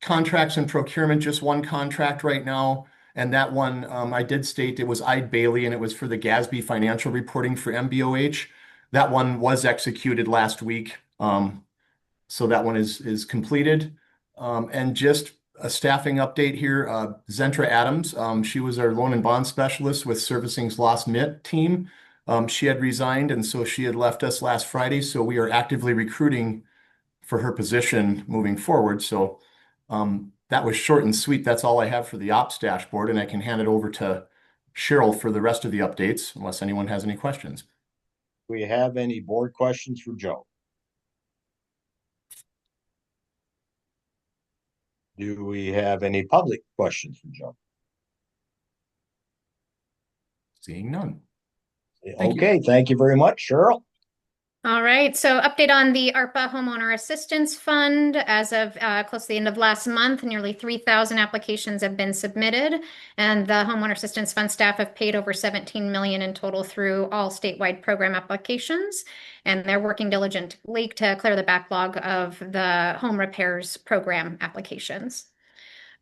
Contracts and procurement, just one contract right now, and that one I did state it was Eide Bailly, and it was for the GASB financial reporting for MBOH. That one was executed last week, so that one is completed. And just a staffing update here, Zentra Adams, she was our loan and bond specialist with Servicing's Lost MIT team. She had resigned, and so she had left us last Friday, so we are actively recruiting for her position moving forward. So that was short and sweet. That's all I have for the ops dashboard, and I can hand it over to Cheryl for the rest of the updates, unless anyone has any questions. Do we have any board questions for Joe? Do we have any public questions for Joe? Seeing none. Okay, thank you very much, Cheryl. All right, so update on the ARPA Homeowner Assistance Fund. As of close to the end of last month, nearly 3,000 applications have been submitted, and the Homeowner Assistance Fund staff have paid over $17 million in total through all statewide program applications, and they're working diligently to clear the backlog of the home repairs program applications.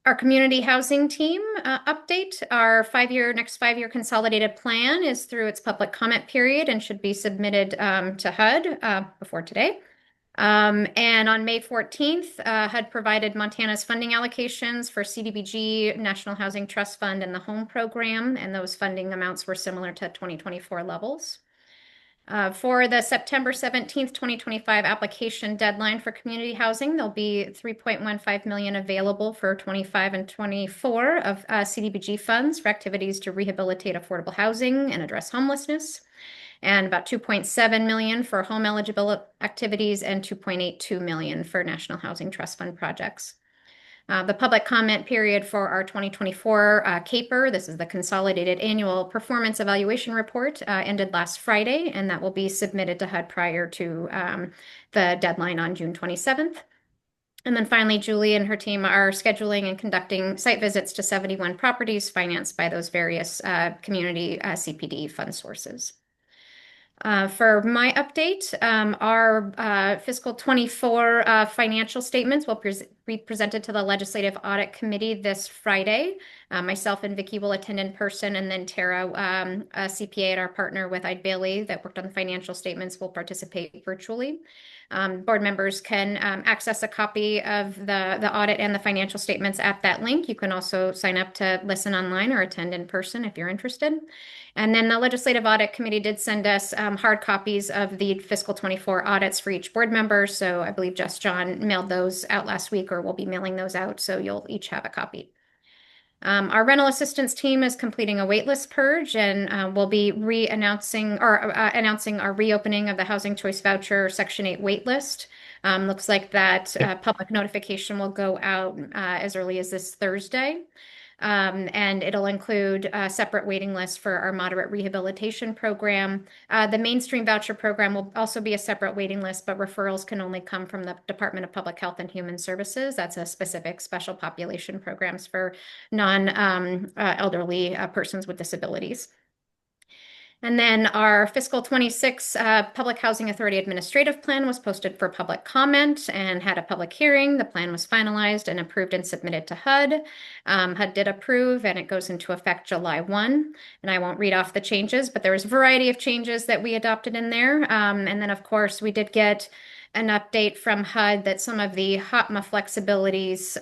Our community housing team update, our next five-year consolidated plan is through its public comment period and should be submitted to HUD before today. And on May 14th, HUD provided Montana's funding allocations for CDBG, National Housing Trust Fund, and the Home Program, and those funding amounts were similar to 2024 levels. For the September 17th, 2025 application deadline for community housing, there'll be $3.15 million available for 25 and 24 of CDBG funds for activities to rehabilitate affordable housing and address homelessness, and about $2.7 million for home eligible activities and $2.82 million for National Housing Trust Fund projects. The public comment period for our 2024 CAPER, this is the Consolidated Annual Performance Evaluation Report, ended last Friday, and that will be submitted to HUD prior to the deadline on June 27th. And then finally, Julie and her team are scheduling and conducting site visits to 71 properties financed by those various community CPD fund sources. For my update, our fiscal 24 financial statements will be presented to the Legislative Audit Committee this Friday. Myself and Vicki will attend in person, and then Tara, a CPA at our partner with Eide Bailly that worked on the financial statements, will participate virtually. Board members can access a copy of the audit and the financial statements at that link. You can also sign up to listen online or attend in person if you're interested. And then the Legislative Audit Committee did send us hard copies of the fiscal 24 audits for each board member. So I believe Jess John mailed those out last week or Jennifer will be mailing those out, so you'll each have a copy. Our rental assistance team is completing a waitlist purge, and we'll be announcing our reopening of the Housing Choice Voucher Section 8 waitlist. Looks like that public notification will go out as early as this Thursday. And it'll include a separate waiting list for our moderate rehabilitation program. The mainstream voucher program will also be a separate waiting list, but referrals can only come from the Department of Public Health and Human Services. That's a specific special population programs for non-elderly persons with disabilities. And then our fiscal 26 Public Housing Authority Administrative Plan was posted for public comment and had a public hearing. The plan was finalized and approved and submitted to HUD. HUD did approve, and it goes into effect July 1. And I won't read off the changes, but there was a variety of changes that we adopted in there. And then, of course, we did get an update from HUD that some of the HOTMA flexibilities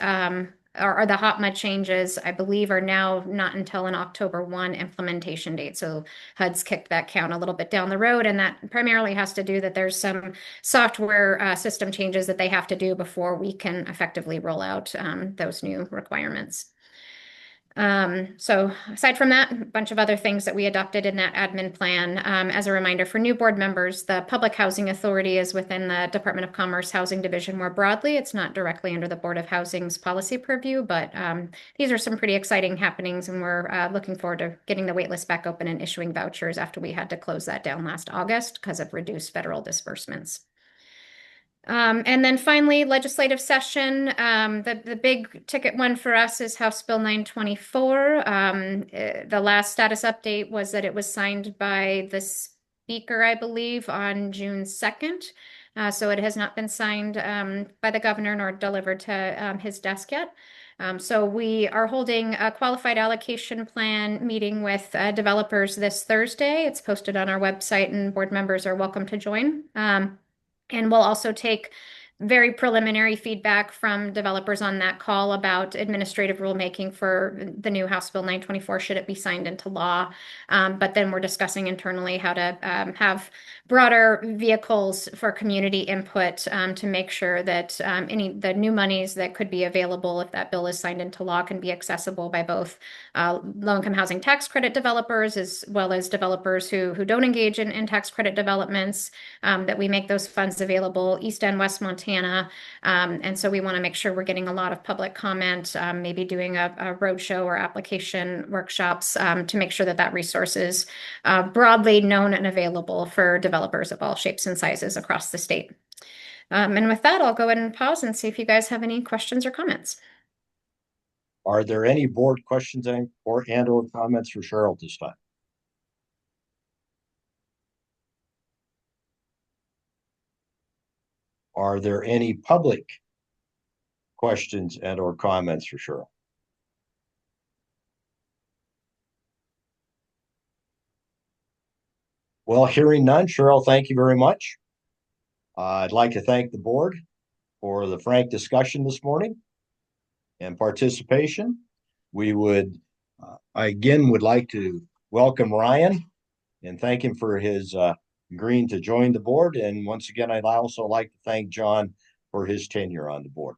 or the HOTMA changes, I believe, are now not until an October 1 implementation date. So HUD's kicked that count a little bit down the road, and that primarily has to do that there's some software system changes that they have to do before we can effectively roll out those new requirements. So aside from that, a bunch of other things that we adopted in that admin plan. As a reminder for new board members, the Public Housing Authority is within the Department of Commerce Housing Division more broadly. It's not directly under the Board of Housing's policy purview, but these are some pretty exciting happenings, and we're looking forward to getting the waitlist back open and issuing vouchers after we had to close that down last August because of reduced federal disbursements. And then finally, legislative session. The big ticket one for us is House Bill 924. The last status update was that it was signed by the Speaker, I believe, on June 2nd. So it has not been signed by the governor nor delivered to his desk yet. So we are holding a qualified allocation plan meeting with developers this Thursday. It's posted on our website, and board members are welcome to join. And we'll also take very preliminary feedback from developers on that call about administrative rulemaking for the new House Bill 924, should it be signed into law. But then we're discussing internally how to have broader vehicles for community input to make sure that the new monies that could be available if that bill is signed into law can be accessible by both low-income housing tax credit developers as well as developers who don't engage in tax credit developments, that we make those funds available East and West Montana. And so we want to make sure we're getting a lot of public comment, maybe doing a roadshow or application workshops to make sure that that resource is broadly known and available for developers of all shapes and sizes across the state. And with that, I'll go ahead and pause and see if you guys have any questions or comments. Are there any board questions or comments for Cheryl this time? Are there any public questions or comments for Cheryl? Well, hearing none, Cheryl, thank you very much. I'd like to thank the board for the frank discussion this morning and participation. I again would like to welcome Ryan and thank him for his agreeing to join the board. And once again, I'd also like to thank John for his tenure on the board.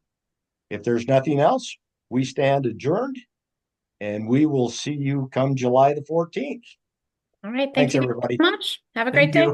If there's nothing else, we stand adjourned, and we will see you come July the 14th. All right. Thanks, Thank you everybody. very much. Have a great day.